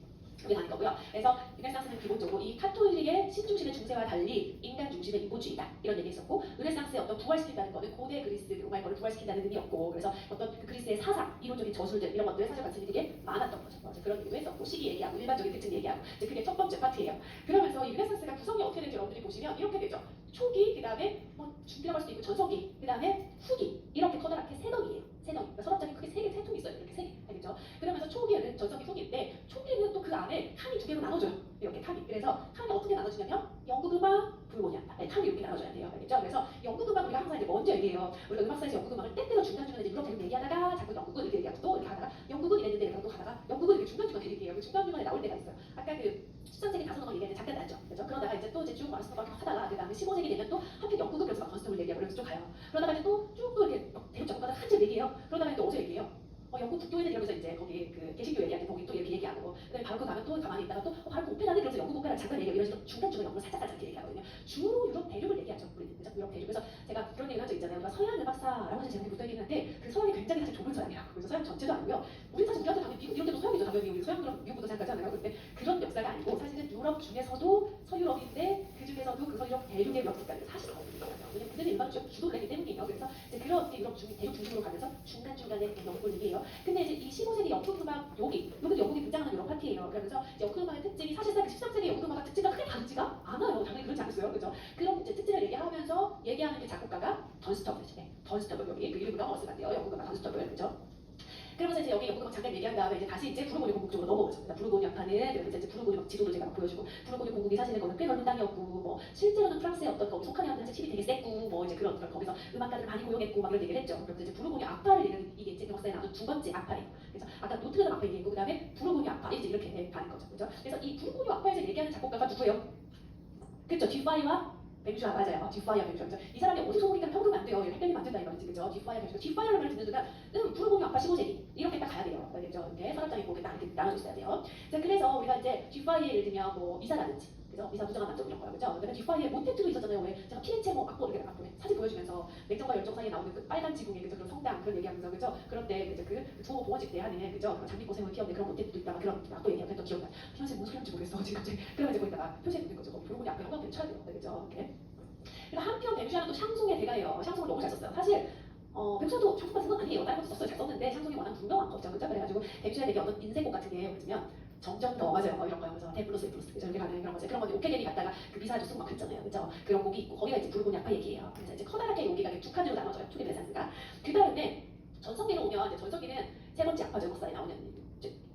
그게 다닌 거고요. 그래서 르네상스는 기본적으로 이 카톨릭의 신중심의 중세와 달리 인간 중심의 인본주의다 이런 얘기 있었고 르네상스의 어떤 부활시킨다는 거는 고대 그리스 로마의 거를 부활시킨다는 의미였고 그래서 어떤 그 그리스의 사상, 이론적인 저술들 이런 것들의 사실 관심이 되게 많았던 거죠. 그래서 그런 얘기도 했었고 시기 얘기하고 일반적인 특징 얘기하고 이제 그게 첫 번째 파트예요. 그러면서 이 르네상스가 구성이 어떻게 되는지 여러분들이 보시면 이렇게 되죠. 초기, 그 다음에 뭐 중기라고 할 수도 있고 전성기, 그 다음에 후기 이렇게 커다랗게 세 덩이예요. 세 덩이. 그러니까 서랍장이 크게 세 통이 있어요. 이렇게 세 개. 알겠죠? 그러면서 초기에는 전성기 후기인데 초기는 또 그 안에 칸이 두 개로 나눠져요. 이렇게 칸이. 그래서 칸이 어떻게 나눠지냐면 연극음악, 불고니한다. 칸이 이렇게 나눠져야 돼요. 알겠죠? 그래서 연극음악 우리가 항상 이제 먼저 얘기해요. 우리가 음악사에서 연극음악을 때때로 중간중간에 이제 이렇게 얘기하다가 자꾸 연극은 이렇게 얘기하고 또 이렇게 하다가 연극은 이랬는데 이렇게 또 하다가 연극은 이렇게 중간중간에 얘기해요. 그 중간중간에 나올 때가 있어요. 아까 그 13세기 다소nom을 얘기했는데 잠깐 나죠. 그렇죠? 그러다가 이제 또 이제 쭉 마스터가 하다가 그 다음에 15세기 되면 또 한편 연극은 그래서 막 건스톱을 얘기하고 그래서 쭉 가요. 그러다가 이제 또 쭉 또 이렇게 대륙 작곡가가 한참 얘기해요. 그러다가 또 어디서 얘기해요? 영국 국도에는 이러면서 이제 거기 그 개신교 얘기하는데 거기 또 이렇게 얘기하고 그다음에 바로 그 가면 또 가만히 있다가 또 바로 그 오페라는 그래서 영국 오페라 잠깐 얘기하고 이런 식으로 중간중간 영국을 살짝 이렇게 얘기하거든요. 주로 유럽 대륙을 얘기하죠. 우리는 그죠? 유럽 대륙. 그래서 제가 그런 얘기를 한 적 있잖아요. 우리가 서양 음악사라고 해서 제가 붙어 있는데 그 서양이 굉장히 사실 좁은 서양이라고. 그래서 서양 전체도 아니고요. 우리 사실 우리한테 당연히 미국 이런 데도 서양이죠. 당연히 우리 서양들은 미국부터 생각하잖아요. 근데 그런 역사가 아니고 사실은 유럽 중에서도 서유럽인데 그 중에서도 그 서유럽 대륙의 역사가 사실 거거든요. 왜냐면 그들은 일반적으로 주도 그랬기 때문이에요. 그래서 이제 그렇게 유럽 대륙 중심으로 가면서 중간중간에 영국을 얘기해요. 근데 이제 이 15세기 연극음악 여기도 영국이 등장하는 이런 파트예요. 그러면서 연극음악의 특징이 사실상 13세기 연극음악과 특징과 크게 다르지가 않아요. 당연히 그렇지 않겠어요. 그죠? 그런 이제 특징을 얘기하면서 얘기하는 게 작곡가가 던스터블이죠. 던스터블 여기 그 이름이 너무 어색한데요. 연극음악 던스터블 그죠? 그러면서 이제 여기 연극음악 잠깐 얘기한 다음에 이제 다시 이제 부르고니 공국 쪽으로 넘어오죠. 부르고니 악파는 그래서 이제 부르고니 막 지도도 제가 막 보여주고 부르고니 공국이 사실은 거는 꽤 넓은 땅이었고 뭐 실제로는 프랑스의 어떤 그 속하냐는 힘이 되게 셌고 뭐 이제 그런 거기서 음악가들을 많이 고용했고 막 그런 얘기를 했죠. 그래서 이제 부르고니 악파를 얘기하는 이게 이제 음악사에 나온 두 번째 악파예요. 그래서 아까 노트르담 악파 얘기했고 그다음에 부르고니 악파 이제 이렇게 가는 거죠. 그죠? 그래서 이 부르고니 악파에서 얘기하는 작곡가가 누구예요? 그렇죠. 듀파이와 뱅주아 맞아요. 듀파이와 뱅주아. 이 사람이 어디서 오니까 평균 안 돼요. 헷갈리면 안 된다 이 말이지. 그죠? 듀파이와 뱅주아. 듀파이라는 말을 듣는 순간 부르고니 악파 15세기 이렇게 딱 가야 돼요. 알겠죠? 이렇게 서랍장에 곡이 딱 이렇게 나눠져 있어야 돼요. 자, 그래서 우리가 이제 G5에 예를 들면 뭐 이사라든지, 그죠? 이사 부정한 남자 이런 거요, 그죠? 그다음에 G5에 모테트도 있었잖아요. 왜 제가 피레체 뭐 악보 이렇게 악보에 사진 보여주면서 냉정과 열정 사이에 나오는 그 빨간 지붕에 그죠? 그런 성당 그런 얘기하면서 그죠? 그럴 때 그죠? 그 두호 봉원집 때 하는 그죠? 장미꽃 생을 피웠는데 그런 모테트도 있다가 그런 악보 얘기하면 또 기억나. 현재 뭔 소리 하는지 모르겠어. 지금 갑자기 그러면 이제 거기다가 표시해 놓는 거죠. 부르고니 앞에 한번 쳐야 돼요, 그죠? 이렇게. 그리고 한편 백주하는 또 샹송의 대가예요. 샹송을 너무 잘 썼어요. 사실 백수도 샹송만 쓴 건 아니에요. 다른 것도 썼어요. 잘 썼는데 샹송이 워낙 분명한 거죠. 그죠? 그래가지고 백주야 되게 어떤 인생곡 같은 게 예를 들면 정정더 맞아요. 이런 거요. 그래서 데블루스 그죠? 이렇게 가는 그런 거죠. 그런 거 오케게리 갔다가 그 미사도 쓰고 막 그랬잖아요. 그죠? 그런 곡이 있고 거기가 이제 부르고니 아파 얘기예요. 그래서 이제 커다랗게 여기가 두 칸으로 나눠져요. 투리 레산스가. 그 다음에 전성기로 오면 이제 전성기는 세 번째 아파죠. 역사에 나오는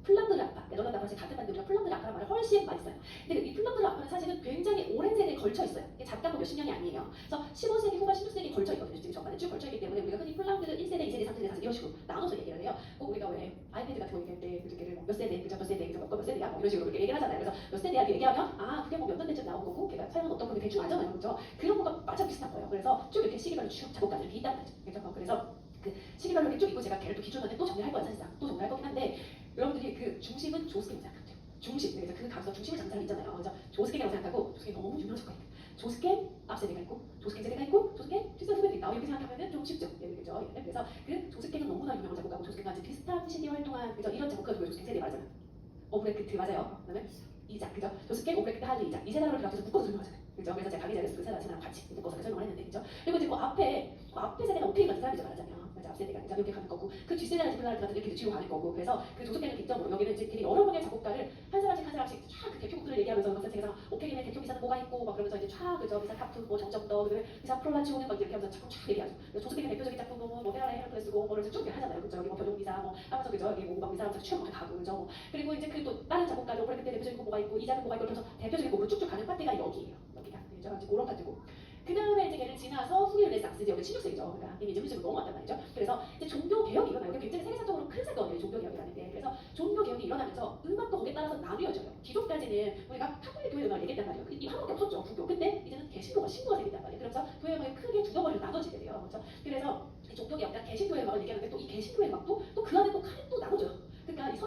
플랑드르 아파. 네덜란드 아파는 같은 반대로 플랑드르 아파라는 말을 훨씬 많이 써요. 근데 이 플랑드르 아파는 사실은 굉장히 오랜 세대에 걸쳐 있어요. 이게 잠깐 뭐 몇십 년이 아니에요. 그래서 15세기 후반 16세기에 걸쳐 있거든요. 지금 전반에 쭉 걸쳐 있기 때문에 우리가 흔히 플랑드르 1세대, 2세대, 3세대, 4세대 이런 식으로 나눠서 얘기를 해요. 꼭 우리가 왜 아이패드 같은 거 얘기할 때 그들을 몇 세대, 그죠? 몇 세대, 그죠? 몇 세대야? 뭐 이런 식으로 이렇게 얘기를 하잖아요. 그래서 몇 세대야 이렇게 얘기하면 아 그게 뭐 몇 년대쯤 나온 거고 걔가 사용은 어떤 건데 대충 알잖아요. 그죠? 그런 거가 맞아 비슷한 거예요. 그래서 쭉 이렇게 시기별로 쭉 작곡가들 이렇게 있단 말이죠. 그죠? 그래서 그 시기별로 이렇게 쭉 있고 제가 걔를 또 기준한테 또 정리할 거야 사실상 또 정리할 거긴 한데 여러분들이 그 중심은 조스케라고 생각하면 돼요. 중심. 그래서 그 가서 중심을 잡는 사람이 있잖아요. 그래서 조스케라고 생각하고 조스케 너무 유명한 작가니까. 조스케 앞세대가 있고 조스케 세대가 있고 조스케 뒷세대 후배들이 있다. 이렇게 생각하면은 좀 쉽죠. 그죠? 그래서 그 조스케는 너무나 유명한 작곡가고 조스케가 이제 비슷한 시기에 활동한 그죠? 이런 작곡가들 조스케 세대 말하잖아요. 오브레크트 맞아요. 그다음에 이작 그죠? 조스케 오브레크트 할리 이작 이 세 사람을 그렇게 묶어서 설명하잖아요. 그죠? 그래서 제가 가기 전에 그 세 사람랑 같이 묶어서 설명을 했는데 그죠? 그리고 이제 그 앞에 세대가 오케이 같은 사람이죠 말하자면. 앞세대가 이제 이렇게 가는 거고 그 뒷세대는 플라드 같은 이렇게 뒤로 가는 거고 그래서 그 조석계는 빅점으로 여기는 이제 되게 여러 명의 작곡가를 한 사람씩 쫙 그 대표곡들을 얘기하면서 막 제가 오케이는 대표 기사는 뭐가 있고 막 그러면서 이제 쫙 그죠 미사 카프 뭐 정정더 그다음에 미사 프롤라치오는 막 이렇게 하면서 자꾸 쫙 얘기하죠. 조석계는 대표적인 작품은 뭐 페라레 헤라클레스고 뭐 이렇게 쭉 이렇게 하잖아요. 그죠? 여기 뭐 변용 미사 뭐 하면서 그죠? 여기 뭐 우방 미사 하면서 쭉 가고 그죠? 뭐 그리고 이제 그 또 다른 작곡가들 오브레 그때 대표적인 곡 뭐가 있고 이자는 뭐가 있고 그래서 대표적인 곡으로 쭉쭉 가는 파트가 여기예요. 여기가 그죠? 그런 파트고. 그 다음에 이제 걔를 지나서 후기 르네상스 이제 여기 16세기죠. 그러니까 이미 이제 후기적으로 넘어왔단 말이죠. 그래서 이제 종교 개혁이 일어나요. 이게 굉장히 세계사적으로 큰 사건이에요. 종교 개혁이라는 게. 그래서 종교 개혁이 일어나면서 음악도 거기에 따라서 나뉘어져요. 기존까지는 우리가 카톨릭 교회 음악을 얘기했단 말이에요. 이 하나밖에 없었죠. 불교. 근데 이제는 개신교가 신교가 생긴단 말이에요. 그래서 교회 음악이 크게 두 덩어리로 나눠지게 돼요. 그렇죠? 그래서 이 종교 개혁과 개신교의 음악을 얘기하는데 또 이 개신교의 음악도 또 그 안에 또 칸이 또 나눠져요. 그러니까 이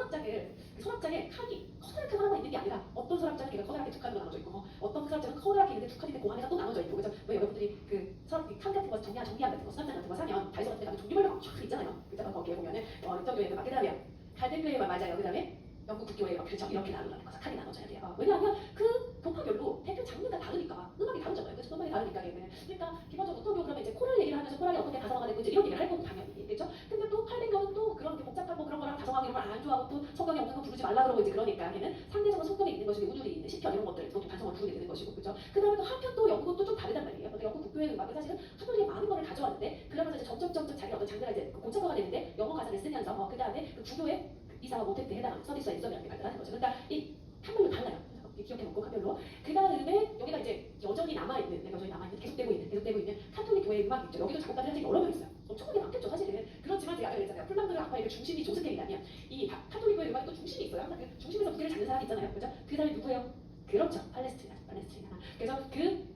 서랍장에 칸이 커다랗게 하나만 있는 게 아니라 어떤 서랍장은 걔가 커다랗게 두 칸으로 나눠져 있고 어떤 서랍장은 커다랗게 있는데 두 칸인데 그 안에가 또 나눠져 있고 그죠? 왜 여러분들이 그 서랍 칸 같은 거 정리한 같은 거 서랍장 같은 거 사면 다이소 같은 데 가면 종류별로 쫙 있잖아요. 그죠? 거기에 보면은 인터교회 막 그다음에 갈대교회 맞아요. 그다음에 영국 국교회 막 그렇죠? 이렇게 나누는 거죠. 칸이 나눠져야 돼요. 왜냐하면 그 교파별로 대표 장르가 다르니까 음악이 다르잖아요. 그죠? 음악이 다르니까 얘는. 그러니까 기본적으로 어떤 그러면 이제 코를 얘기를 하면서 코랄이 어떻게 다성화가 되고 이제 이런 얘기를 할 거고 당연히 그렇죠? 근데 또 칼뱅교는 또 그런 복잡한 뭐 그런 거랑 다성하고 이런 걸 안 좋아하고 또 성경에 없는 거 부르지 말라 그러고 이제 그러니까 걔는 상대적으로 성경에 있는 것이 우주리 있는 시편 이런 것들 또 다성을 부르게 되는 것이고 그죠? 그 다음에 또 한편 또 영국은 또 좀 다르단 말이에요. 근데 영국 국교의 음악은 사실은 카톨릭이 많은 거를 가져왔는데 그러면서 이제 점점 자기 어떤 장르가 이제 고착화가 되는데 영어 가사를 쓰면서 그 다음에 그 구교의 이사와 모태트에 해당하는 서비스와 인서이라는 게 발달하는 거죠. 그러니까 이 칸별로 달라요. 기억해놓고 칸별로. 그 다음에 여기가 이제 여전히 남아있는 계속되고 있는 카톨릭 교회 음악이 있죠. 여기도 작곡가들이 사실 여러 명 있어요. 엄청나게 많겠죠 사실은. 그렇지만 제가 아까 그랬잖아요. 플랑드르 아파의 그 중심이 조스케이라면 이 카톨릭 교회 음악이 또 중심이 있어요. 항상 그 중심에서 무게를 잡는 사람이 있잖아요. 그죠? 그 사람이 누구예요? 그렇죠. 팔레스티나. 그래서 그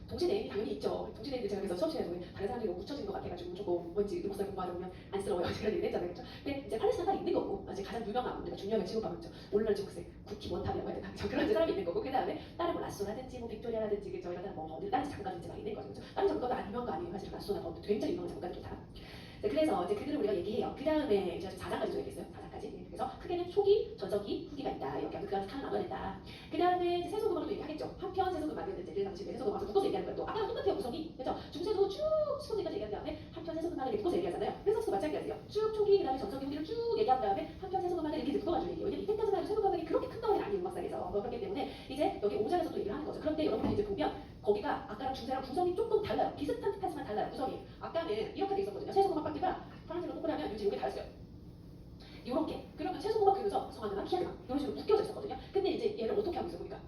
동시대인이 당연히 있죠. 동시대인들 제가 그래서 수업 시간에 다른 사람들이 너무 묻혀진 것 같아가지고 조금 뭔지 목사 공부하다 보면 안쓰러워요. 그런 얘기 했잖아요. 그렇죠? 근데 이제 팔레스타인이 있는 거고 이제 가장 유명한 우리가 중요하게 취급하면 오늘날 지금 국기 원탑이라고 해야 되나? 그런 사람이 있는 거고 그 다음에 다른 뭐 라쏘라든지 뭐 빅토리아라든지 그저 이런 뭐 어디 다른 작가든지 막 있는 거죠. 그렇죠? 다른 작가가 안 유명한 거 아니에요. 사실 라쏘나 더 굉장히 유명한 작가들도 다. 네, 그래서 이제 그들을 우리가 얘기해요. 그 다음에 이제 4장까지 얘기했어요. 4장까지. 그래서 크게는 초기, 전성기, 후기가 있다. 이렇게 하면 그 다음에 칸을 나눠낸다. 그 다음에 세속음악도 얘기하겠죠. 한편 세속음악이었는지 당시에 세속음악을 묶어서 얘기하는 거예요. 또 아까랑 똑같아요. 구성이. 그렇죠? 중세도 쭉 수선지까지 얘기한 다음에 한편 세속음악을 묶어서 얘기하잖아요. 세속도 마찬가지예요. 쭉 초기, 그 다음에 전성기, 후기를 쭉 얘기한 다음에 한편 세속음악을 이렇게 묶어가지고 얘기해요. 왜냐면 이때까지만 해도 세속음악이 그렇게 큰 덩어리는 아니에요. 음악상에서. 그렇기 때문에 이제 여기 5장에서 또 얘기를 하는 거죠. 그런데 여러분들이 이제 보면 거기가 아까랑 중세랑 구성이 조금 달라요. 비슷한 듯하지만 달라요. 구성이. 아까는 이렇게 돼 있었거든요. 세속음악 파트가 파란색으로 동그라면 요즘 여기 달렸어요. 요렇게. 그러면 세속음악 그려서 성악음악, 기악음악 이런 식으로 묶여져 있었거든요. 근데 이제 얘를 어떻게 하고 있어 보니까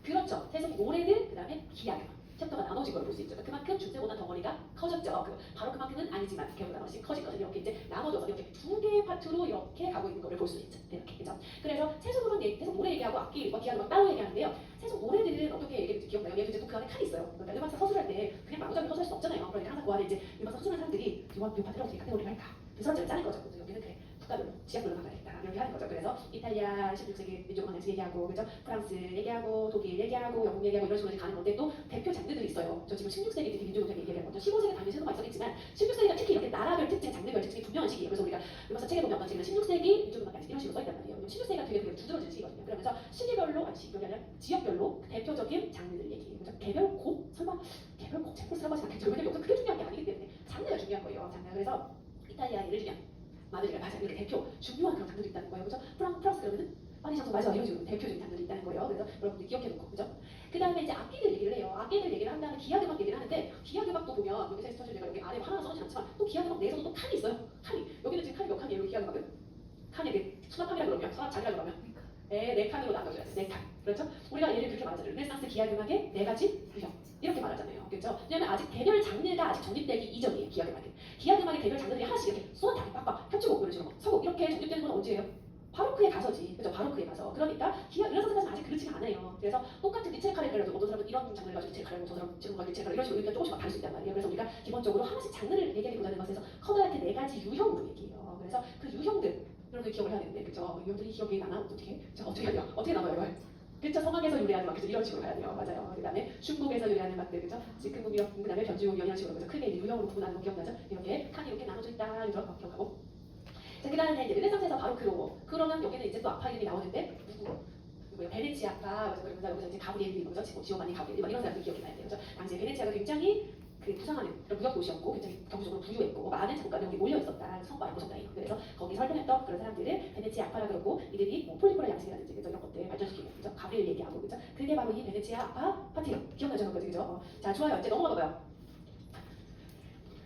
그렇죠. 세속 노래들 그다음에 기악음악. 챕터가 나눠진 걸 볼 수 있죠. 그만큼 중세보다 덩어리가 커졌죠. 바로 그만큼은 아니지만 이렇게 나눠씩 커지거든요. 이렇게 이제 나눠져서 이렇게 두 개의 파트로 이렇게 가고 있는 거를 볼 수 있죠. 이렇게 그죠? 그래서 세속음악 세속 노래 얘기하고 악기, 기악음악 따로 얘기하는데요. 세속 노래들은 어떻게 얘기했는지 기억나요? 얘도 이제 또 그 안에 칸이 있어요. 그러니까 음악사 서술할 때 그냥 마구잡이 서술할 수 없잖아요. 그러니까 항상 그 안에 이제 음악사 서술하는 사람들이 요 파트라고 어떻게 카테고리를 할까? 그 사람들을 짜는 거죠. 그래서 여기는 그래. 국가별로 지역별로 나가야겠다 이렇게 하는 거죠. 그래서 이탈리아 16세기 민족 방향 얘기하고 그죠? 프랑스 얘기하고 독일 얘기하고 영국 얘기하고 이런 식으로 가는 건데 또 대표 장르들이 있어요. 저 지금 16세기 때 민족 방향 얘기를 했거든요. 15세기 당연히 세도가 있었겠지만 16세기가 특히 이렇게 나라별 특징, 장르별 특징이 분명한 시기예요. 그래서 우리가 이번서 책에 보면 어떤 책은 16세기 민족 방향 이런 식으로 써있단 말이에요. 16세기가 되게 두드러지는 시기거든요. 그러면서 시기별로 시기별이 아니라 지역별로 대표적인 장르들 얘기해요. 그죠? 개별곡 설마 개별곡 책으로 쓰라고 하지 않겠죠? 왜냐면 여기서 그게 중요한 게 아니기 때문에 장르가 중요한 거예요. 장르. 그래서 이탈리아 예를 들면 마드리가 맞아 이렇게 대표 중요한 그런 장르들이 있다는 거예요. 그죠? 프랑스 그러면은 파리 샹송 맞아 이런 식으로 대표적인 장르들이 있다는 거예요. 그래서 여러분들 기억해놓고 그죠? 그 다음에 이제 악기들 얘기를 해요. 악기들 얘기를 한 다음에 기하음악 얘기를 하는데 기하음악도 보면 여기서 사실 제가 여기 안에 하나하나 써놓지 않지만 또 기하음악 내에서도 또 칸이 있어요. 칸이 여기는 지금 칸이 몇 칸이에요? 기하음악은 칸이 이게 수납함이라 그러면 수납장이라 그러면 네 칸으로 나눠줘야 돼. 네 칸. 그렇죠? 우리가 얘를 그렇게 말하잖아요. 르네상스 기하음악의 네 가지 유형 이렇게 말하잖아요. 그렇죠? 왜냐면 아직 대별 장르가 아직 정립되기 이전이에요. 기하음악은. 기하음악의 대별 장르들이 하나씩 이렇게 쏟아져 빡빡 협주곡 이런 식으로 서곡 이렇게 정립되는 건 언제예요? 바로크에 가서지. 그죠? 바로크에 가서. 그러니까 르네상스까지는 아직 그렇지가 않아요. 그래서 똑같은 니체의 카레를 가지고 어떤 사람은 이런 장르를 가지고 니체의 카레고 저 사람은 지금 가지고 니체의 카레 이런 식으로 의견이 조금씩 다를 수 있단 말이에요. 그래서 우리가 기본적으로 하나씩 장르를 얘기하기보다는 것에서 커다랗게 네 가지 유형으로 얘기해요. 그래서 그 유형들 여러분들 기억을 해야 되는데 그죠? 유형들이 기억이 나나? 어떻게? 어떻게 하냐? 어떻게 나눠요 이걸? 그쵸? 성악에서 요리하는 막 그죠? 이런 식으로 가야 돼요. 맞아요. 그 다음에 춤곡에서 요리하는 맛들 그죠? 시크곡이요. 그 다음에 변주곡 이런 식으로 그죠? 크게 이제 유형으로 구분하는 거 기억나죠? 이렇게 칸이 이렇게 나눠져 있다 이런 거 기억하고 자, 그 다음에 이제 르네상스에서 바로크로 그러면 여기는 이제 또 아파 이름이 나오는데 누구예요? 베네치아파 그래서 여기서 이제 가브리엘리 거죠? 지오반니 가브리엘리 이런 사람들 기억이 나야 돼요. 그죠? 당시에 베네치아가 굉장히 그 부상하는 그런 무역 도시였고 굉장히 경제적으로 부유했고 많은 장관들이 몰려 있었다. 성과 알고 정당이에요. 그래서 거기 활동했던 그런 사람들을 베네치아 아파라 그러고 이들이 뭐 폴리포라 양식이라든지 그죠? 이런 것들 발전시키고 그죠? 가브리엘 얘기하고 그죠? 그게 바로 이 베네치아 아파 파티예요. 기억나죠? 그거지 그죠? 자 좋아요. 이제 넘어가 봐봐요.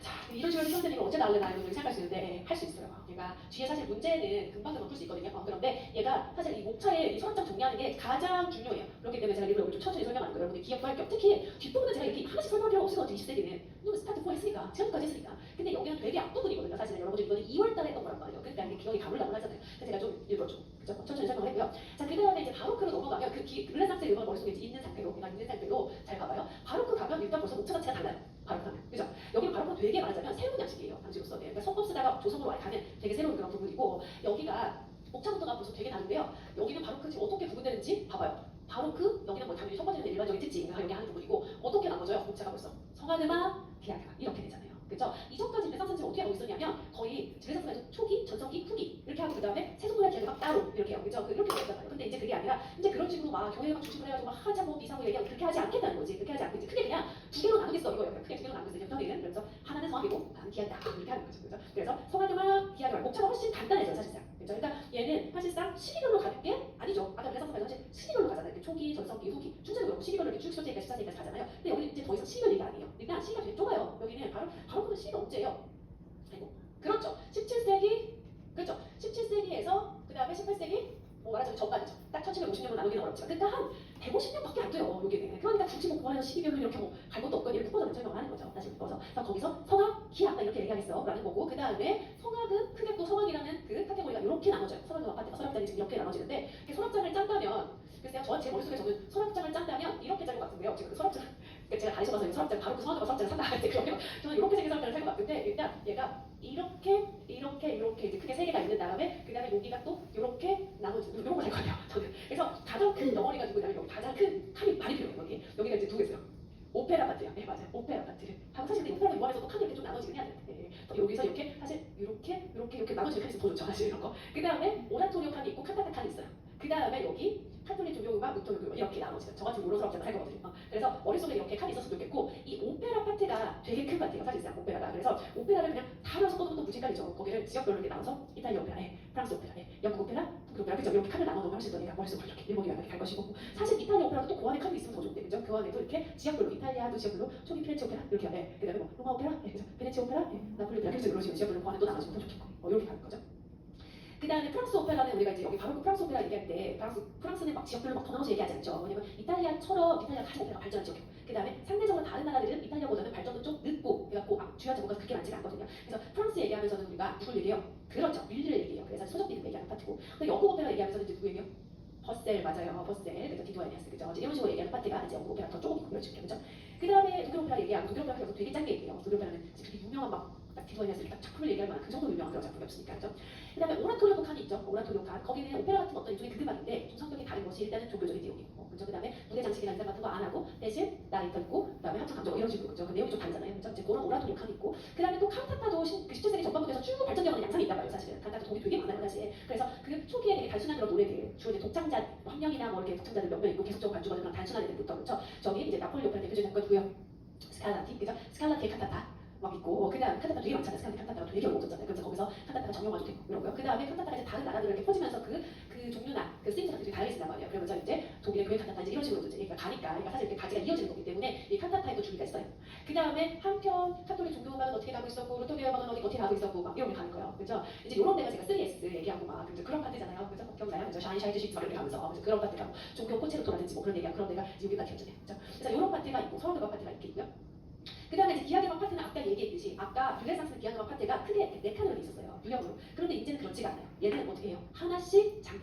자, 이런 식으로 시험들이 어째 나올려나 이런 생각할 수 있는데 할 수 있어요. 얘가 뒤에 사실 문제는 금방 풀 수 있거든요. 그런데 얘가 사실 이 목차에 이 서랍장 정리하는 게 가장 중요해요. 그렇기 때문에 제가 일부러 좀 천천히 설명하는 거예요. 여러분들 기억도 할 겸 특히 뒷부분은 제가 이렇게 하나씩 설명할 필요가 없을 것 같아요. 20세기는. 왜냐면 스타트 4 했으니까. 지금까지 했으니까. 근데 여기는 되게 앞부분이거든요. 사실은 여러분들 이거는 2월달에 했던 거란 말이에요. 그러니까 이게 기억이 가물가물하잖아요. 그래서 제가 좀 일부러 좀 그죠? 천천히 설명을 했고요. 자, 그 다음에 이제 바로크로 넘어가면 그 르네상스의 음악 머릿속에 있는 상태로 내가 있는 상태로 잘 봐봐요. 바로크 가면 일단 벌써 목차 자체가 달라요. 바로크 가면. 그죠? 여기 바로크는 되게 말하자면 새로운 양식이에요. 당시로서. 그러니까 성법 쓰다가 조선으로 가면 되게 새로운 그런 부분이고 여기가 목차부터가 벌써 되게 다른데요. 여기는 바로크 지금 어떻게 구분되는지 봐봐요. 바로크 여기는 뭐 당연히 섞어지는 일반적인 특징 여기 하는 부분이고 어떻게 나눠져요? 목차가 벌써 성악음악, 기하음악 이렇게 되잖아요. 그죠? 이전까지 르네상스는 어떻게 하고 있었냐면 거의 르네상스가 초기, 전성기, 후기 이렇게 하고 그 다음에 세종문화 기하음악 따로 이렇게 해요. 그죠? 이렇게 되었잖아요. 근데 이제 그게 아니라 이제 그런 식으로 막 교회음악 중심으로 해가지고 막 한참 뭐 비상으로 얘기하고 그렇게 하지 않겠다는 거지. 그렇게 하지 않고 이제 크게 그냥 두 개로 나누겠어 이거예요. 크게 두 개로 나누겠어. 현대는 그래서 하나는 성악이고 하나는 기하다 이렇게 하는 거죠. 그죠? 그래서 성악음악, 기하음악 목차가 훨씬 간단해져요 사실상. 그죠? 그러니까 얘는 사실상 시기별로 가는 게 아니죠. 아까 르네상스가 사실 시기별로 가잖아요. 이렇게 초기, 전성기, 후기 순서도 그렇고 시기별로 이렇게 쭉 14세기까지 14세기까지 가잖아요. 근데 여기 이제 더 이상 시기별 얘기가 아니에요. 일단 시기가 되게 좁아요. 여기는 바로 보면 시기가 언제예요? 아이고 그렇죠. 17세기 그렇죠. 17세기에서 그 다음에 18세기 뭐 말하자면 전반이죠. 딱 1750년으로 나누기는 어렵지만 그러니까 한 150년밖에 안 돼요. 여기는. 그러니까 굳이 뭐 구하는 시기별로 이렇게 뭐 갈 것도 없고 이렇게 뽑아서 설명을 하는 거죠. 다시 묶어서. 그래서 거기서 성악, 기악 이렇게 얘기하겠어 라는 거고 그 다음에 성악은 크게 또 성악이라는 그 카테고리가 이렇게 나눠져요. 성악은 아파트가 서랍장이 지금 이렇게 나눠지는데 서랍장을 짠다면 글쎄요. 제 머릿속에 저는 서랍장을 짠다면 이렇게 짠 것 같은데요. 지금 그 서랍장 그러니까 제가 다니셔서 서랍장 바로 그 성악과 서랍장을 산다 할 때 그러면 저는 이렇게 생긴 서랍장을 살 것 같은데 일단 얘가 이렇게 이제 크게 세 개가 있는 다음에 그 다음에 여기가 또 이렇게 나눠지고 이런 걸할 거예요. 저는 그래서 가장 큰 덩어리가 누구냐면 여기 가장 큰 칸이 많이 필요해요. 여기가 이제 두 개죠. 오페라 파트요. 네 맞아요. 오페라 파트를 하고 사실 근데 오페라도 이번에서 또 칸이 이렇게 좀 나눠지긴 해야 되는데 여기서 이렇게 사실 이렇게 나눠지는 칸이 있으면 더 좋죠. 사실 이런 거. 그 다음에 오라토리오 칸이 있고 칸타타 칸이 있어요. 그 다음에 여기 카톨릭 종교음악, 무토교음악 이렇게 나눠지죠. 저 같은 요런 서랍장을 할 거거든요. 그래서 머릿속에 이렇게 칸이 있었으면 좋겠고 이 오페라 파트가 되게 큰 파트예요. 사실상 오페라가. 그래서 오페라를 그냥 다 나눠서 또 무지간이죠. 거기를 지역별로 이렇게 나눠서 이탈리아 오페라에 프랑스 오페라에 영국 오페라, 독일 오페라 그죠? 이렇게 칸을 나눠놓으면 훨씬 더 내가 머릿속으로 이렇게 일본이랑 이렇게 갈 것이고 사실 이탈리아 오페라도 또 그 안에 칸이 있으면 더 좋은데 그죠? 그 안에도 이렇게 지역별로 이탈리아도 지역별로 초기 피렌체 오페라 이렇게 하네. 그 다음에 뭐 로마 오페라, 그죠? 베네치아 오페라, 나폴리 오페라 그래서 이런 식으로 지역별로 그 안에 또 나눠주면 더 좋겠고 이렇게 가는 거죠. 그 다음에 프랑스 오페라는 우리가 이제 여기 바로 그 프랑스 오페라 얘기할 때 프랑스는 막 지역별로 막 더 나눠서 얘기하지 않죠. 왜냐면 이탈리아처럼 이탈리아가 가장 오페라가 발전한 지역이고 그 다음에 상대적으로 다른 나라들은 이탈리아보다는 발전도 좀 늦고 그래갖고 주요 정보가 그렇게 많지가 않거든요. 그래서 프랑스 얘기하면서는 우리가 누굴 얘기해요? 그렇죠. 윌리를 얘기해요. 그래서 소적들이 얘기하는 파트고 근데 영국 오페라 얘기하면서는 이제 누구 얘기해요? 버셀 맞아요. 버셀 그래서 디도 아니았어 그죠? 이런 식으로 얘기하는 파트가 이제 영국 오페라 더 조금 있고 그렇죠. 그 다음에 독일 오페라 얘기하고 독일 오페라 계속 되게 짧게 얘기해요. 독일 오페라는 되게 유명한 막 아리스토텔레스를 일단 작품을 얘기할 만한 그 정도 유명한 그런 작품이 없으니까. 그죠? 그 다음에 오라토리오 칸이 있죠. 오라토리오 칸. 거기는 오페라 같은 어떤 일종의 그드말인데 좀 성격이 다른 것이 일단은 종교적인 내용이고, 그죠? 그 다음에 무대 장식이나 인상 같은 거 안 하고 대신 나레이터 있고, 그 다음에 합창 감정 이런 식으로, 그죠? 그 내용이 좀 다르잖아요. 그죠? 이제 그런 오라토리오 칸이 있고, 그 다음에 또 칸타타도 17세기 전반부터 해서 쭉 발전되어가는 양상이 있단 말이에요. 사실은 칸타타 곡이 되게 많아요, 사실. 그래서 그 초기에 되게 단순한 그런 노래들, 주로 이제 독창자 한 명이나 뭐 이렇게 독창자들 몇 명 있고 계속적으로 반주가 그런 단순한 애들부터, 그렇죠? 저기 이제 나폴리 오페라 대표적인 거고요. 스칼라티, 그죠? 스칼라티의 칸타타. 막 있고, 그 다음 칸타타 되게 많잖아요. 스칼라티 칸타타가 되게 어려웠잖아요. 그래서 거기서 칸타타가 정형화도 되고 이러고요. 그 다음에 칸타타가 이제 다른 나라들로 이렇게 퍼지면서 그 종류나 그 스테이지 같은 게 다양해진단 말이에요. 그러면서 이제 독일의 교회 칸타타 이제 이런 식으로 이제 얘기가 가니까, 그러니까 사실 이렇게 가지가 이어지는 거기 때문에 이 칸타타에도 주의가 있어요. 그 다음에 한편 카톨릭 종교음악은 어떻게 가고 있었고, 루터교 음악은 어떻게 가고 있었고, 막 이런 게 가는 거예요. 그죠? 이제 이런 데가 제가 3S 얘기하고 막 그런 파트잖아요. 그래서 기억나요? 그죠? 샤인샤이드 시트 막 이렇게 가면서 그런 파트가 뭐 종교 콘체르토라든지 뭐 그런 얘기가 그런 데가 이제 여기 파트였잖아요. 그죠? 그래서 이런 파트가 있고 서울 음악 파트가 이렇게 있고요. 그 다음에 이제 기하음악 파트는 아까 얘기했듯이 아까 르네상스 기하음악 파트가 크게 4칸으로 있었어요. 유형으로. 그런데 이제는 그렇지가 않아요. 얘는 어떻게 해요? 하나씩 장르.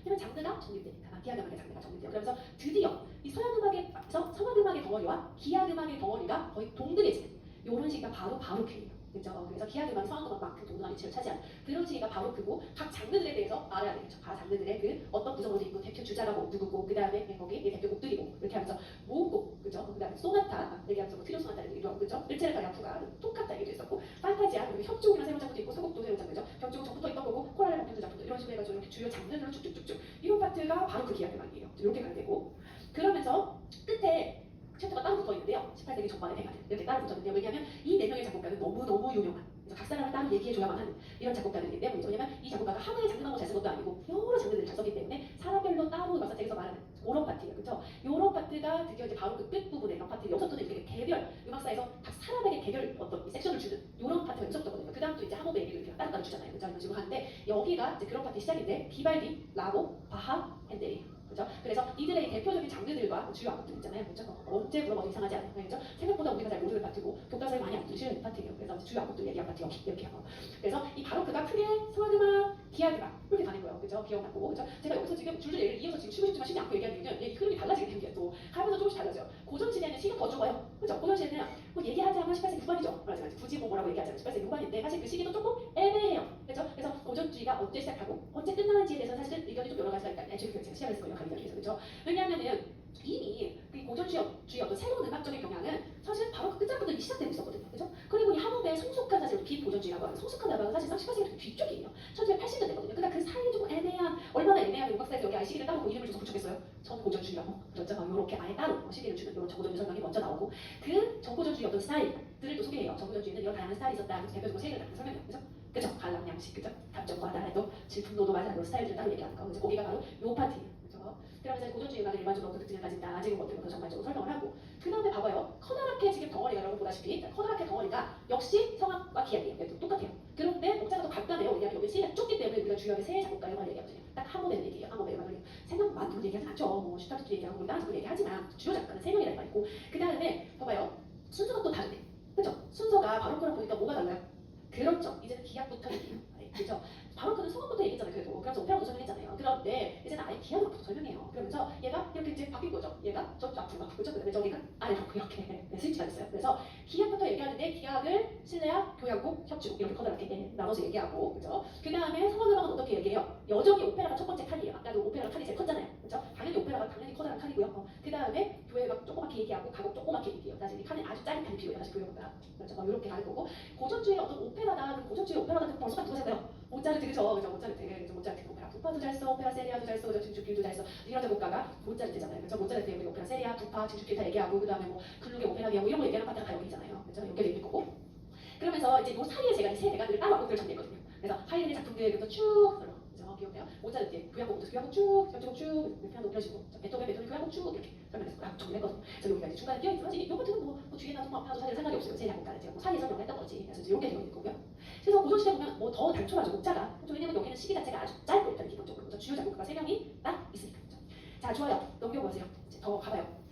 왜냐면 장르가 정립되니까. 기하음악의 장르가 정립돼요. 그러면서 드디어 이 서양음악에서 성악음악의 덩어리와 기하음악의 덩어리가 거의 동등해지는 이런 시기가 바로 바로크예요. 그렇죠? 그래서 기하음악이 성악음악만큼 동등한 위치를 차지하는 그런 시기가 바로크고, 각 장르들에 대해서 알아야 되겠죠. 각 장르들의 그 어떤 구성으로 있고 대표 주자가 뭐 누구고, 그 다음에 거기 대표 곡들이고 이렇게 하면서 모음곡, 그죠? 그 다음에 소나타 얘기하면서 뭐 트리오 소나타 얘기도 하고, 그죠? 일체를 가야프가 토카타 얘기도 있었고, 판타지아 그리고 협주곡이나 새로운 작품도 있고, 소곡도 새로운 작품이죠. 협주곡 전부터 있던 거고, 코랄의 방편도 작품도 이런 식으로 해가지고 이렇게 주요 장르로 쭉쭉쭉쭉 이런 파트가 바로 그 기하음악이에요. 이렇게 가야 되고, 그러면서 끝에 챕터가 따로 붙어 있는데요. 18세기 전반에 대가들 이렇게 따로 붙었는데요. 왜냐하면 이 4명의 작곡가는 너무너무 유명한, 그래서 각 사람을 따로 얘기해줘야만 하는 이런 작곡가들이기 때문이죠. 왜냐하면 이 작곡가가 하나의 장르만 잘 쓴 것도 아니고 여러 장르들을 잘 썼기 때문에 사람별로 따로 음악사책에서 말하는 그런 파트예요. 그렇죠? 이런 파트가 드디어 이제 바로 그 끝부분에 이런 파트, 여기서부터는 이렇게 개별, 음악사에서 각 사람에게 개별 어떤 섹션을 주는 이런 파트가 여기서부터거든요. 그 다음 또 이제 하모베 얘기도 이렇게 따로따로 주잖아요. 그렇죠? 이런 식으로 하는데 여기가 이제 그런 파트 시작인데, 비발디, 라보, 바하, 핸델이. 그죠? 그래서 이들의 대표적인 장르들과 주요 악곡들 있잖아요. 그죠? 언제 물어봐도 이상하지 않아요. 그죠? 생각보다 우리가 잘 모르는 파트고 교과서에 많이 안 들으시는 파트예요. 그래서 주요 악곡들 얘기한 파트 여기 이렇게 하고. 그래서 이 바로크가 크게 성악음악, 기하음악 이렇게 가는 거예요. 그죠? 기억나고. 그죠? 제가 여기서 지금 줄줄 예를 이어서 지금 쉬고 싶지만 쉬지 않고 얘기하는 이유는 이 흐름이 달라지게 되는 게 또 가면서 조금씩 달라져요. 고전 시대는 시가 더 좁아요. 그죠? 고전 시대는 뭐 얘기하자면 18세기 후반이죠. 그렇지만 굳이 뭐 뭐라고 얘기하자면 18세기 후반인데 사실 그 시기도 조금 애매해요. 그죠? 그래서 고전주의가 언제 시작하고 언제 끝나는지에 대해서는 사실은 의견이 좀 여러 가지가 있다. 애초에 제가 시작을 했을 거예요. 가리기 위해서. 그죠? 왜냐하면은 이미 그 고전주의 어떤 새로운 음악적인 경향은 사실 바로 그 끝자락부터 시작되고 있었거든요. 그죠? 그리고 이 한국의 성숙한, 사실 비고전주의라고 하는 성숙한 음악은 사실상 18세기 뒤쪽이에요. 1980년대거든요. 그러니까 그 사이에 조금 애매한, 얼마나 애매한 음악사에서 여기 아예 시기를 따로 이름을 줘서 붙였겠어요? 전고전주의라고. 그렇죠? 이렇게 아예 따로 시기를 주는 이런 전고전주의 설명이 먼저 나오고, 그 전고전주의 어떤 스타일들을 또 소개해요. 전고전주의는 이런 다양한 스타일이 있었다. 대표적으로 세 개를 설명해요. 그죠? 그죠? 관람 양식, 그죠? 감정과 나라도 질풍노도 맞아, 스타일들을 따로 얘기하는 거. 그래서 거기가 바로 요 파트예요. 그러면서 고전주의 음악을 일반적으로 어떤 특징을 가진다, 지금 것들을 전반적으로 설명을 하고, 그 다음에 봐봐요. 커다랗게 지금 덩어리가 여러분 보다시피 커다랗게 덩어리가 역시 성악과 기하예요. 똑같아요. 그런데 목자가 더 간단해요. 왜냐하면 여기 C가 좁기 때문에 우리가 주역의 세 작곡가의 음악을 얘기하거든요. 딱 한 몸의 얘기예요. 한 몸의 음악을 세 명만 누구 얘기하진 않죠. 뭐 슈타르트 얘기하고 뭐 다른 작곡 얘기하지만 주요 작곡가는 3명이라는 말 있고, 그 다음에 봐봐요. 순서가 또 다르네. 그렇죠? 순서가 바로크랑 보니까 뭐가 달라요? 그렇죠. 이제는 기하부터 얘기해요. 그렇죠? 바로크는 성악부터 얘기했잖아요. 그래도 그래서 오페라도 설명했잖아요. 그런데 이제는 아예 기하부터 설명해요. 그러면서 얘가 이렇게 이제 바뀐 거죠. 얘가 저쪽 앞으로 막 그죠? 그다음에 저기가 아래로 이렇게 스위치가 됐어요. 그래서 기하부터 얘기하는데 기하를 실내악, 교향곡, 협주곡 이렇게 커다랗게 나눠서 얘기하고, 그죠? 그 다음에 성악음악은 어떻게 얘기해요? 여전히 오페라가 첫 번째 칸이에요. 아까도 오페라가 칸이 제일 컸잖아요. 그죠? 당연히 오페라가 당연히 커다란 칸이고요. 그 다음에 교회가 조그맣게 얘기하고 가곡 조그맣게 얘기해요. 사실 이 칸이 아주 짧은 칸이 필요해요. 사실 교회보다. 그렇죠? 이렇게 가는 거고, 고전주의 어떤 오페라다. 고전주의 오페라다. 벌써 딱 누가 생각해요? 모차르트, 그죠? 그죠? 모차르트. 모차르트 오페라 부파도 잘 써, 오페라 세리아도 잘 써, 그죠? 진주길도 잘 써. 이런 작곡가가 모차르트잖아요. 그죠? 모차르트의 우리 오페라 세리아, 부파, 진주길 다 얘기하고, 그 다음에 뭐 글루게 오페라 얘기하고 이런 거 얘기하는 파트가 다 여기 있잖아요. 그죠? 연결돼 있는 거고. 그러면서 이제 요 사이에 제가 이 세 대가들을 따로 악곡들을 정리했거든요. 그래서 하이든의 작품들부터 쭉 들어. 그죠? 기억해요? 모차르트의 교향곡부터 교향곡 쭉, 협주곡 쭉, 피아노 이런 식으로. 베토벤 교향곡 쭉 이렇게 설명해서 정리했거든요. 그래서 여기가 이제 중간에 끼어있고, 사실 이 파트는 뭐 뒤에 나도 뭐 아파도 사실 상관이 없어요. 세 작곡가는 제가 뭐 사이에 설명을 했던 거지. 그래서 이제 이렇게 되어 있는 거고요. 그래서 고전시대 보면 뭐 더 단촐하죠. 목자가. 왜냐면 여기는 시기 자체가 아주 짧고 일단 기본적으로. 그래서 주요 작곡가 3명이 딱 있으니까. 자, 좋아요. 넘겨보세요. 이제 더 가봐요.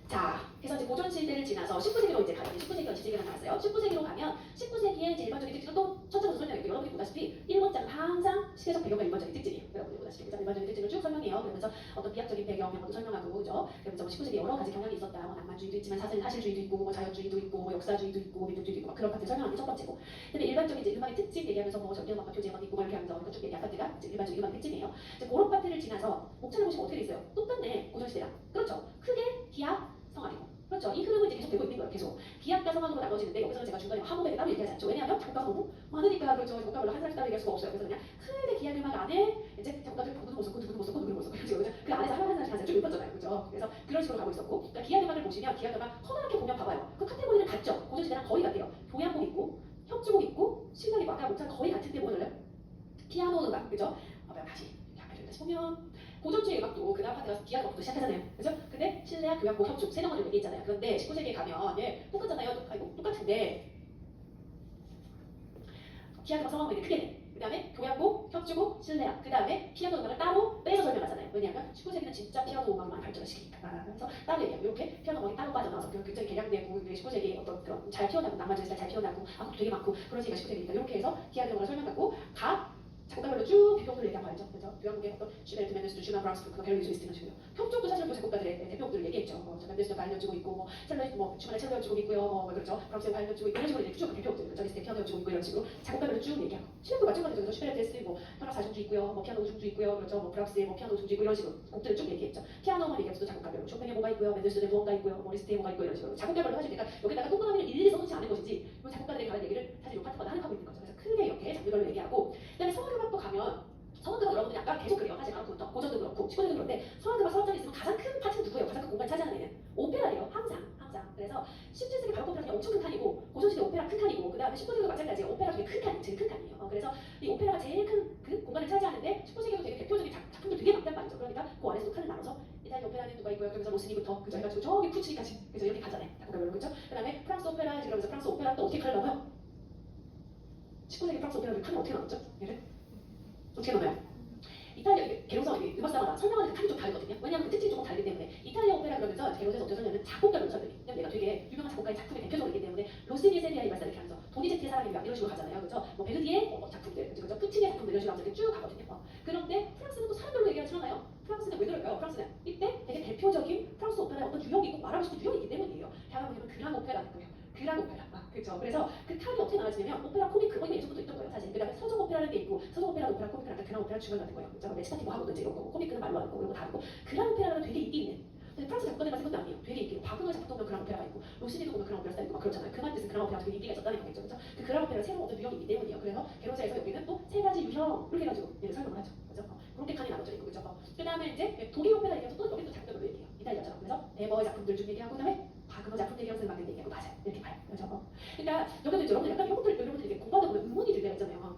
자, 그래서 이제 고전시대를 지나서 19세기로 이제 가요. 19세기와 20세기가 나왔어요. 19세기로 가면 19세기에 이제 일반적인 또 첫째부터 설명했고, 여러분이 보다시피 1번장은 항상 시대적 배경과 일반적인 특징이에요. 여러분들 보다시피 일반적인 특징을 쭉 설명해요. 그러면서 어떤 비약적인 배경 이런 것도 설명하고, 그죠? 그러면서 19세기 여러 가지 경향이 있었다. 뭐 낭만주의도 있지만 사실주의도 있고, 뭐 자연주의도 있고, 뭐 역사주의도 있고, 민족주의도 있고, 막 그런 파트 설명하는 게 첫 번째고. 근데 일반적인 이제 음악의 특징 얘기하면서 뭐 전기음악과 교제음악 있고, 뭐 이렇게 하면서 쭉 얘기한 파트가 이제 일반적인 음악의 특징이에요. 이제 그런 파트를 지나서 목차를 보시면 어떻게 돼 있어요? 똑같네, 고전시대랑. 그렇죠? 크게 기악, 성악이고. 그렇죠. 이 흐름은 이제 계속 되고 있는 거예요. 계속. 기악과 성악으로 나눠지는데 여기서는 제가 중간에 화음에 따로 얘기하지 않죠. 왜냐하면 작곡가가 너무 많으니까 그렇죠. 작곡가별로 한 사람씩 따로 얘기할 수가 없어요. 그래서 그냥 크게 기악 음악 안에 이제 작곡가들 누구도 못 썼고 누구도 못 썼고 누구도 못 썼고 그렇죠. 그 안에서 한 사람씩 한 사람씩 쭉 읊었잖아요. 그렇죠. 그래서 그런 식으로 가고 있었고 그러니까 기악 음악을 보시면 기악 음악 허다랗게 보면 봐봐요. 그 카테고리는 같죠. 고전시대랑 거의 같아요. 교향곡 있고 협주곡 있고 실력이고 아까 못한 거의 같은데 뭐 들려요? 피아노 음악 그죠? 봐봐요. 다시 다시 보면 고전주의 음악도 그 다음 파트가 기악 음악부터 시작하잖아요. 그죠? 근데 실내악, 교향곡, 협축 세 덩어리로 얘기했잖아요. 그런데 19세기에 가면 예, 똑같잖아요. 똑같은데 기악 음악 성악음이 크게 돼. 그 다음에 교향곡, 협주곡, 실내악, 그 다음에 피아노 음악을 따로 빼서 설명하잖아요. 왜냐하면 19세기는 진짜 피아노 음악을 많이 발전을 시키니까. 그래서 따로 얘기하고 이렇게 피아노 음악이 따로 빠져나와서 굉장히 개량되고 19세기에 어떤 그런 잘 피어나고 낭만주의 스타일 잘 피어나고 악곡도 되게 많고 그런 시기가 19세기니까 이렇게 해서 기악 음악을 설명하고 각 작곡가별로 쭉 대표곡들을 얘기한 거 알죠? 그죠? 교향곡의 어떤 슈베르트, 멘데스도, 슈만, 브람스, 그 베를린 스위스트 이런 식으로 협주곡도 사실 그 작곡가들의 대표곡들을 얘기했죠. 멘데스도 바이올린 연주곡 있고 뭐 첼로, 뭐 슈만의 첼로 연주곡 있고요. 뭐 그렇죠? 브람스의 바이올린 연주곡 있고 이런 식으로 이제 쭉 대표곡들, 그죠? 리스트의 피아노 연주곡 있고 이런 식으로 작곡가별로 쭉 얘기하고 실력도 마찬가지죠. 그죠? 슈베르트의 뭐 현악 사중주 있고요. 뭐 피아노 중주 있고요. 그렇죠? 뭐 브람스의 뭐 피아노 중주 있고 이런 식으로 곡들을 쭉 얘기했죠. 피아노만 얘기해서도 작곡가별로 쇼팽의 뭐가 있고요. 멘데스의 무언가 있고요. 뭐 리스트의 뭐가 있고 이런 식으로 작곡가별로 사실 내가 여기다가 동그라미를 일일이 써놓지 않은 것이지 이 작곡가들이 가는 얘기를 사실 이 파트마다 하고 있는 거죠. 그래서 크게 이렇게 장르별로 얘기하고 그다음에 성악음악도 가면 성악음악 여러분들이 아까 계속 그래요. 사실 아까부터 고전도 그렇고 19세기도 그런데 성악음악 서랍장에 있으면 가장 큰 파트는 누구예요? 가장 큰 공간을 차지하는 애는 오페라예요. 항상. 그래서 17세기 바로크 오페라 중에 엄청 큰 칸이고 고전시대 오페라 큰 칸이고 그 다음에 19세기도 마찬가지예요. 오페라 중에 큰 칸이 제일 큰 칸이에요. 그래서 이 오페라가 제일 큰 그 공간을 차지하는데 19세기도 되게 대표적인 작품들 되게 많단 말이죠. 그러니까 그 안에서도 칸을 나눠서 이탈리아 오페라는 누가 있고요. 그러면서 로스니부터 그죠? 해가지고 저기 푸치니까지 그죠? 이렇게 가잖아요. 작곡가별로 그죠? 그 다음에 프랑스 오페라 그러면서 프랑스 오페라 또 어떻게 칸을 나눠요? 19세기 프랑스 오페라를 칸을 어떻게 나눴죠? 얘를 어떻게 나눠요? 이탈리아 개론서 음악사마다 설명하는 그 칸이 좀 다르거든요. 왜냐하면 그 특징이 조금 다르기 때문에 이탈리아 오페라 그러면서 개론에서 어떻게 설명하면 작곡가별로 설명이. 얘가 되게 유명한 작곡가의 작품의 대표적으로 있기 때문에 로시니의 세비야의 발사 이렇게 하면서 도니제티의 사랑의 이런 식으로 가잖아요. 그죠? 뭐 베르디의 작품들, 그죠? 푸치니의 작품들 이런 식으로 하면서 이렇게 쭉 가거든요. 그런데 프랑스는 또 사람별로 얘기하지 않아요. 프랑스는 왜 그럴까요? 프랑스는 이때 되게 대표적인 프랑스 오페라의 어떤 유형이 꼭 말하고 싶은 유형이 있기 때문이에요. 향하면 보면 그랑 오페라 있고요. 그랑 오페라. 그렇죠. 그래서 그 칸이 어떻게 나눠지냐면 오페라 코믹 그거 예전부터 있던 거예요. 사실. 그다음에 서정 오페라라는 게 있고 서정 오페라, 오페라 코믹이랑 그랑 오페라 중간 같은 거예요. 그렇죠. 레치타티브 하고 이제 이런 거 코믹은 말로 하는 거 이런 거 다르고 그랑 오페라는 되게 인기 있는. 근데 프랑스 작곡가들 같은 것도 아니에요. 되게 인기. 바그너 작곡도 보면 그랑 오페라가 있고 로시니도 보면 그랑 오페라 스타일 있고 막 그렇잖아요. 그 말뜻은 그랑 오페라가 되게 인기가 있었다는 거겠죠. 그렇죠. 그 그랑 오페라 새로운 어떤 유형이 있기 때문이에요. 그래서 개론사에서 여기는 또 세 가지 유형 이렇게 해가지고 얘를 설명을 하죠. 그렇죠. 그렇게 칸이 나눠져 있고 그렇죠. 그다음에 이제 독일 오페라 얘기해서 또 여기 또 작곡가별로 얘기해요. 이탈리아처럼. 그래서 네버의 작품들 중 얘기하고 그다음에 바그너 작품 얘기하면서 만든 얘기하고 맞아요. 이렇게 봐요. 그렇죠. 그러니까 여기도 이제 여러분들 약간 이런 것들 여러분들 이제 공부하다 보면 의문이 들 때가 있잖아요.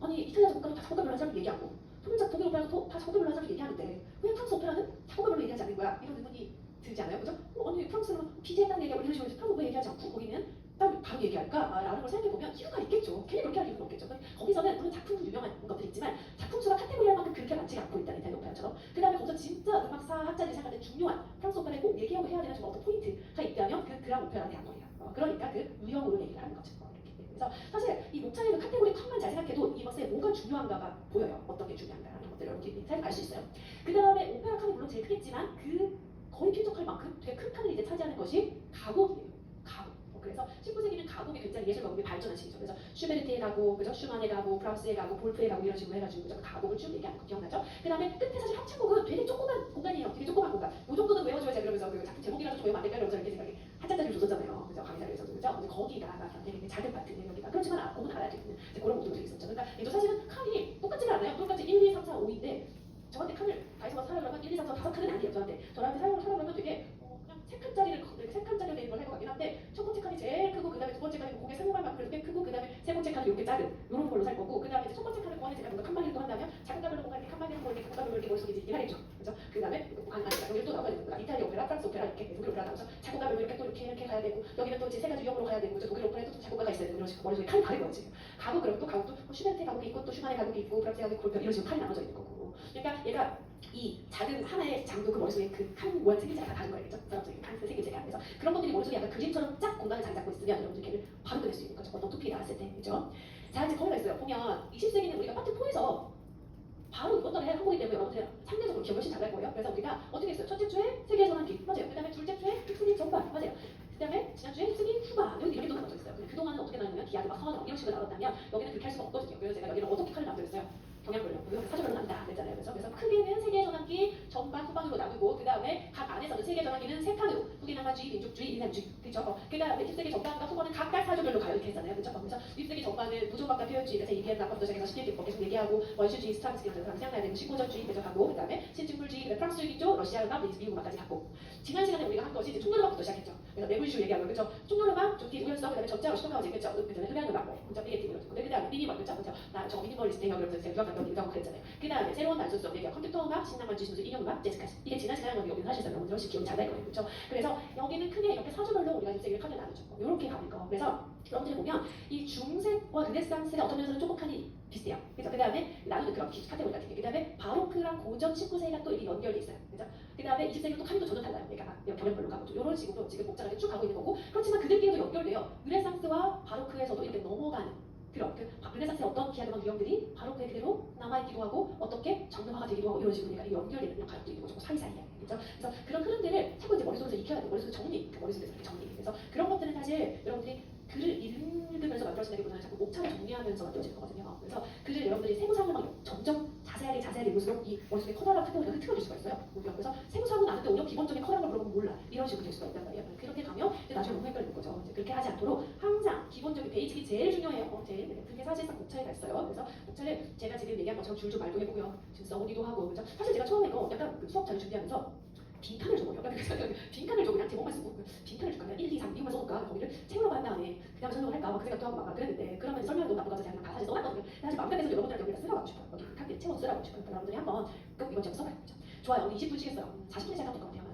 아니 이탈리아 작곡가도 다 작곡가별로 한 사람 얘기하고 독일 오페라도 다 작곡가별로 한 사람 얘기하는데 왜 프랑스 오페라는 작곡가별로 얘기하지 않는 거야? 이런 의문이 들지 않아요? 그죠? 아니 프랑스는 비제했다는 얘기하고 이런 식으로 프랑스 왜 얘기하지 않고 거기는 딱 바로 얘기할까? 라는 걸 생각해보면 이유가 있겠죠. 괜히 그렇게 할 이유는 없겠죠. 거기서는 물론 작품 유명한 것들이 있지만 작품 수가 카테고리할 만큼 그렇게 많지 않고 일단 이탈리아 오페라처럼 그 다음에 거기서 진짜 음악사 학자들이 생각하는 중요한 프랑스 오페라에 꼭 얘기하고 해야 되는 어떤 포인트가 있다면 그 그랑 오페라에 대한 거예요. 그러니까 그 유형으로 얘기를 하는 거죠. 이렇게. 그래서 사실 이 목차의 그 카테고리 칸만 잘 생각해도 이 음악사에 뭐가 중요한가가 보여요. 어떤 게 중요한가라는 것들을 여러분들이 잘 알 수 있어요. 그 다음에 오페라 칸이 물론 제일 크겠지만 그 거의 필적할 만큼 되게 큰 칸을 이제 차지하는 것이 가곡이에요. 가곡. 그래서 19세기는 가곡이 굉장히 예술 가곡이 발전한 시기죠. 그래서 슈베르트의 가곡, 그죠? 슈만의 가곡, 브람스의 가곡, 볼프의 가곡 이런 식으로 해가지고 그죠? 가곡을 쭉 얘기하는 거 기억나죠? 그 다음에 끝에 사실 합창곡은 되게 조그만 공간이에요. 되게 조그만 공간. 이 정도는 외워줘야지 그러면서 그 작품 제목이라도 좀 외우면 안 될까 이러면서 이렇게 생각이 한 장짜리를 줬었잖아요. 그죠? 강의자리에서도 그죠? 근데 거기다가 되게 작은 파트 여기가 그렇지만 곡은 알아야 되는 그런 것도 있었죠. 그러니까 얘도 사실은 칸이 똑같지가 않아요. 똑같이 1, 2, 3, 4, 5인데 저한테 칸을 다해서 사려고 하면 1, 2, 3, 4, 5칸은 아니에요. 저한테 사려고 하면 되게 그냥 세 칸짜리로 되는 걸 할 것 같긴 한데 첫 번째 칸이 제일 크고 그 다음에 두 번째 칸이 고개 세모갈 만큼 꽤 크고 그 다음에 세 번째 칸이 이렇게 작은 이런 걸로 살 거고 그 다음에 첫 번째 칸을 구하는 제가 뭔가 칸막이도 한다면 작곡가별로 뭔가 이렇게 칸막이 한번 이렇게 작곡가별로 이렇게 머릿속에 이렇게 하겠죠. 그죠? 그 다음에 여기 또 나와야 되는 거야. 이탈리아 오페라, 프랑스 오페라 이렇게 독일 오페라 나와서 작곡가별로 이렇게 또 이렇게 가야 되고 여기는 또 이제 세 가지 유형으로 가야 되고 독일 오페라에도 또 작곡가가 있어야 되고 이런 식으로 머릿속에 칸이 다른 거지. 가곡 그럼 또 가곡도 슈베르트 가곡이 있고 또 슈만의 가곡이 있고 브람스 가곡이 있고 이런 식으로 칸이 나눠져 있는 거고. 그러니까 얘가 이 작은 하나의 장도 그 머릿속에 그 칸 모양 생김새가 다 다른 거예요. 그죠? 사람적인 칸그 생김새가. 그래서 그런 것들이 머릿속에 약간 그림처럼 쫙 공간을 잘 잡고 있으면 여러분들 걔를 바로 그릴 수 있는 거죠. 어떤 토픽이 나왔을 때. 그죠? 자, 이제 거기가 있어요. 보면 20세기는 우리가 파트 4에서 바로 이번 달에 한국이기 때문에 여러분들 상대적으로 기억 훨씬 잘할 거예요. 그래서 우리가 어떻게 했어요? 첫째 주에 세계 전환기 맞아요. 그 다음에 둘째 주에 힙스기 전반 맞아요. 그 다음에 지난주에 힙스기 후반 여기 이렇게 또 나눠져 있어요. 근데 그동안은 어떻게 나누냐면 기하드 막 서너 이런 식으로 나눴다면 여기는 그렇게 할 수가 없거든요. 그래서 제가 여기를 어떻게 칸을 만들었어요? 경향별로 여기서 사조별로 나눈다 그랬잖아요. 그래서 크게는 세계 전환기 전반 후반으로 나누고 그 다음에 각 안에서는 세계 전환기는 세 칸으로 후기낭만주의, 민족주의, 이산주의 그렇죠? 그 다음에 힙스기 전반과 후반은 각각 사조별로 가요 이렇게 했잖아요. 그렇죠? 그래서 힙스기 전반은 무조건과 표현주의 그래서 EBM 아까부터 시작해서 11개 계속 얘기하고 원슈주의, 스타벅스 이런 거 생각나야 되고 신고전주의 계속 하고 그 다음에 신증물주의, 프랑스주의 있죠? 러시아 음악, 미국 음악까지 갖고 지난 시간에 우리가 한 것이 이제 총론음악부터 시작했죠. 그래서 매불쇼 얘기하고 그렇죠? 총론음악, 좋기, 우연성, 그 다음에 적자, 시동하고 그랬죠? 그 다음에 흡연 음악, 문자 삐게티 이런 거. 그 다음에 미니멀 그렇죠? 나저 미니멀리스트예요. 그러면서 제가 유학한 이런 거 그랬잖아요. 그 다음에 새로운 단순성 얘기가 컴퓨터 음악, 신낭만주의 순수, 인형음악, 재즈까지. 이게 지난 시간에 여기는 사실상 여러분들 훨씬 기억이 잘 날 거예요. 그렇죠? 그래서 여기는 크게 이렇게 사주별로 우리가 힙스기를 칸을 나누죠. 이렇게 가는 거. 그래서 여러분들이 보면 이 중세와 르네상스가 어떤 면에서는 조금 칸이 비슷해요. 그래서 그 다음에 나누는 그런 카테고리 같은 게. 그 다음에 바로크랑 고전 19세기가 또 이렇게 연결돼 있어요. 그죠? 그 다음에 20세기는 또 칸이 또 전혀 달라요. 그러니까 경향별로 가고 이런 식으로 지금 복잡하게 쭉 가고 있는 거고 그렇지만 그들끼리도 연결돼요. 르네상스와 바로크에서도 이렇게 넘어가는 그런 르네상스의 어떤 기하드만 유형들이 바로크에 그대로 남아있기도 하고 어떻게 정형화가 되기도 하고 이런 식으로 우리가 연결되는 역할도 있는 거죠. 사이사이에. 그죠? 그래서 그런 흐름들을 자꾸 이제 머릿속에서 익혀야 돼요. 머릿속에 정리, 머릿속에서 이렇게 정리. 그래서 그런 것들은 사실 여러분들이 글을 읽으면서 만들어진다기보다는 자꾸 목차를 정리하면서 만들어지는 거거든요. 그래서 글을 여러분들이 세부사항을 막 점점 자세하게 읽을수록 이 머릿속에 커다란 카테고리가 흐트러질 수가 있어요. 그래서 세부사항은 아는데 오히려 기본적인 커다란 걸 물어보면 몰라. 이런 식으로 될 수가 있단 말이에요. 그렇게 가면 나중에 너무 헷갈리는 거죠. 이제 그렇게 하지 않도록 항상 기본적인 베이직이 제일 중요해요. 제일. 그게 사실상 목차에가 있어요. 그래서 목차를 제가 지금 얘기한 것처럼 줄줄 말도 해보고요. 지금 써보기도 하고. 그죠? 사실 제가 처음에는 약간 그 수업 자료 준비하면서 빈칸을 줘버려. 빈칸을 줘 그냥 제목만 쓰고 빈칸을 줄까? 그냥 1, 2, 3 이것만 써놓을까? 거기를 책으로 간 다음에 그 다음에 설명을 할까? 막 그 생각도 하고 막 그랬는데 그러면 설명이 너무 나쁜 거 같아서 그냥 가사를 써놨거든요. 사실 마음속에서 여러분들한테 여기다 쓰라고 하고 싶어요. 여기 칸에 채워서 쓰라고 하고 싶어요. 그러니까 여러분들이 한번 꼭 이번 주에 써봐요. 좋아요. 오늘 20분 쉬겠어요. 40분에 시작하면 될 것 같아요.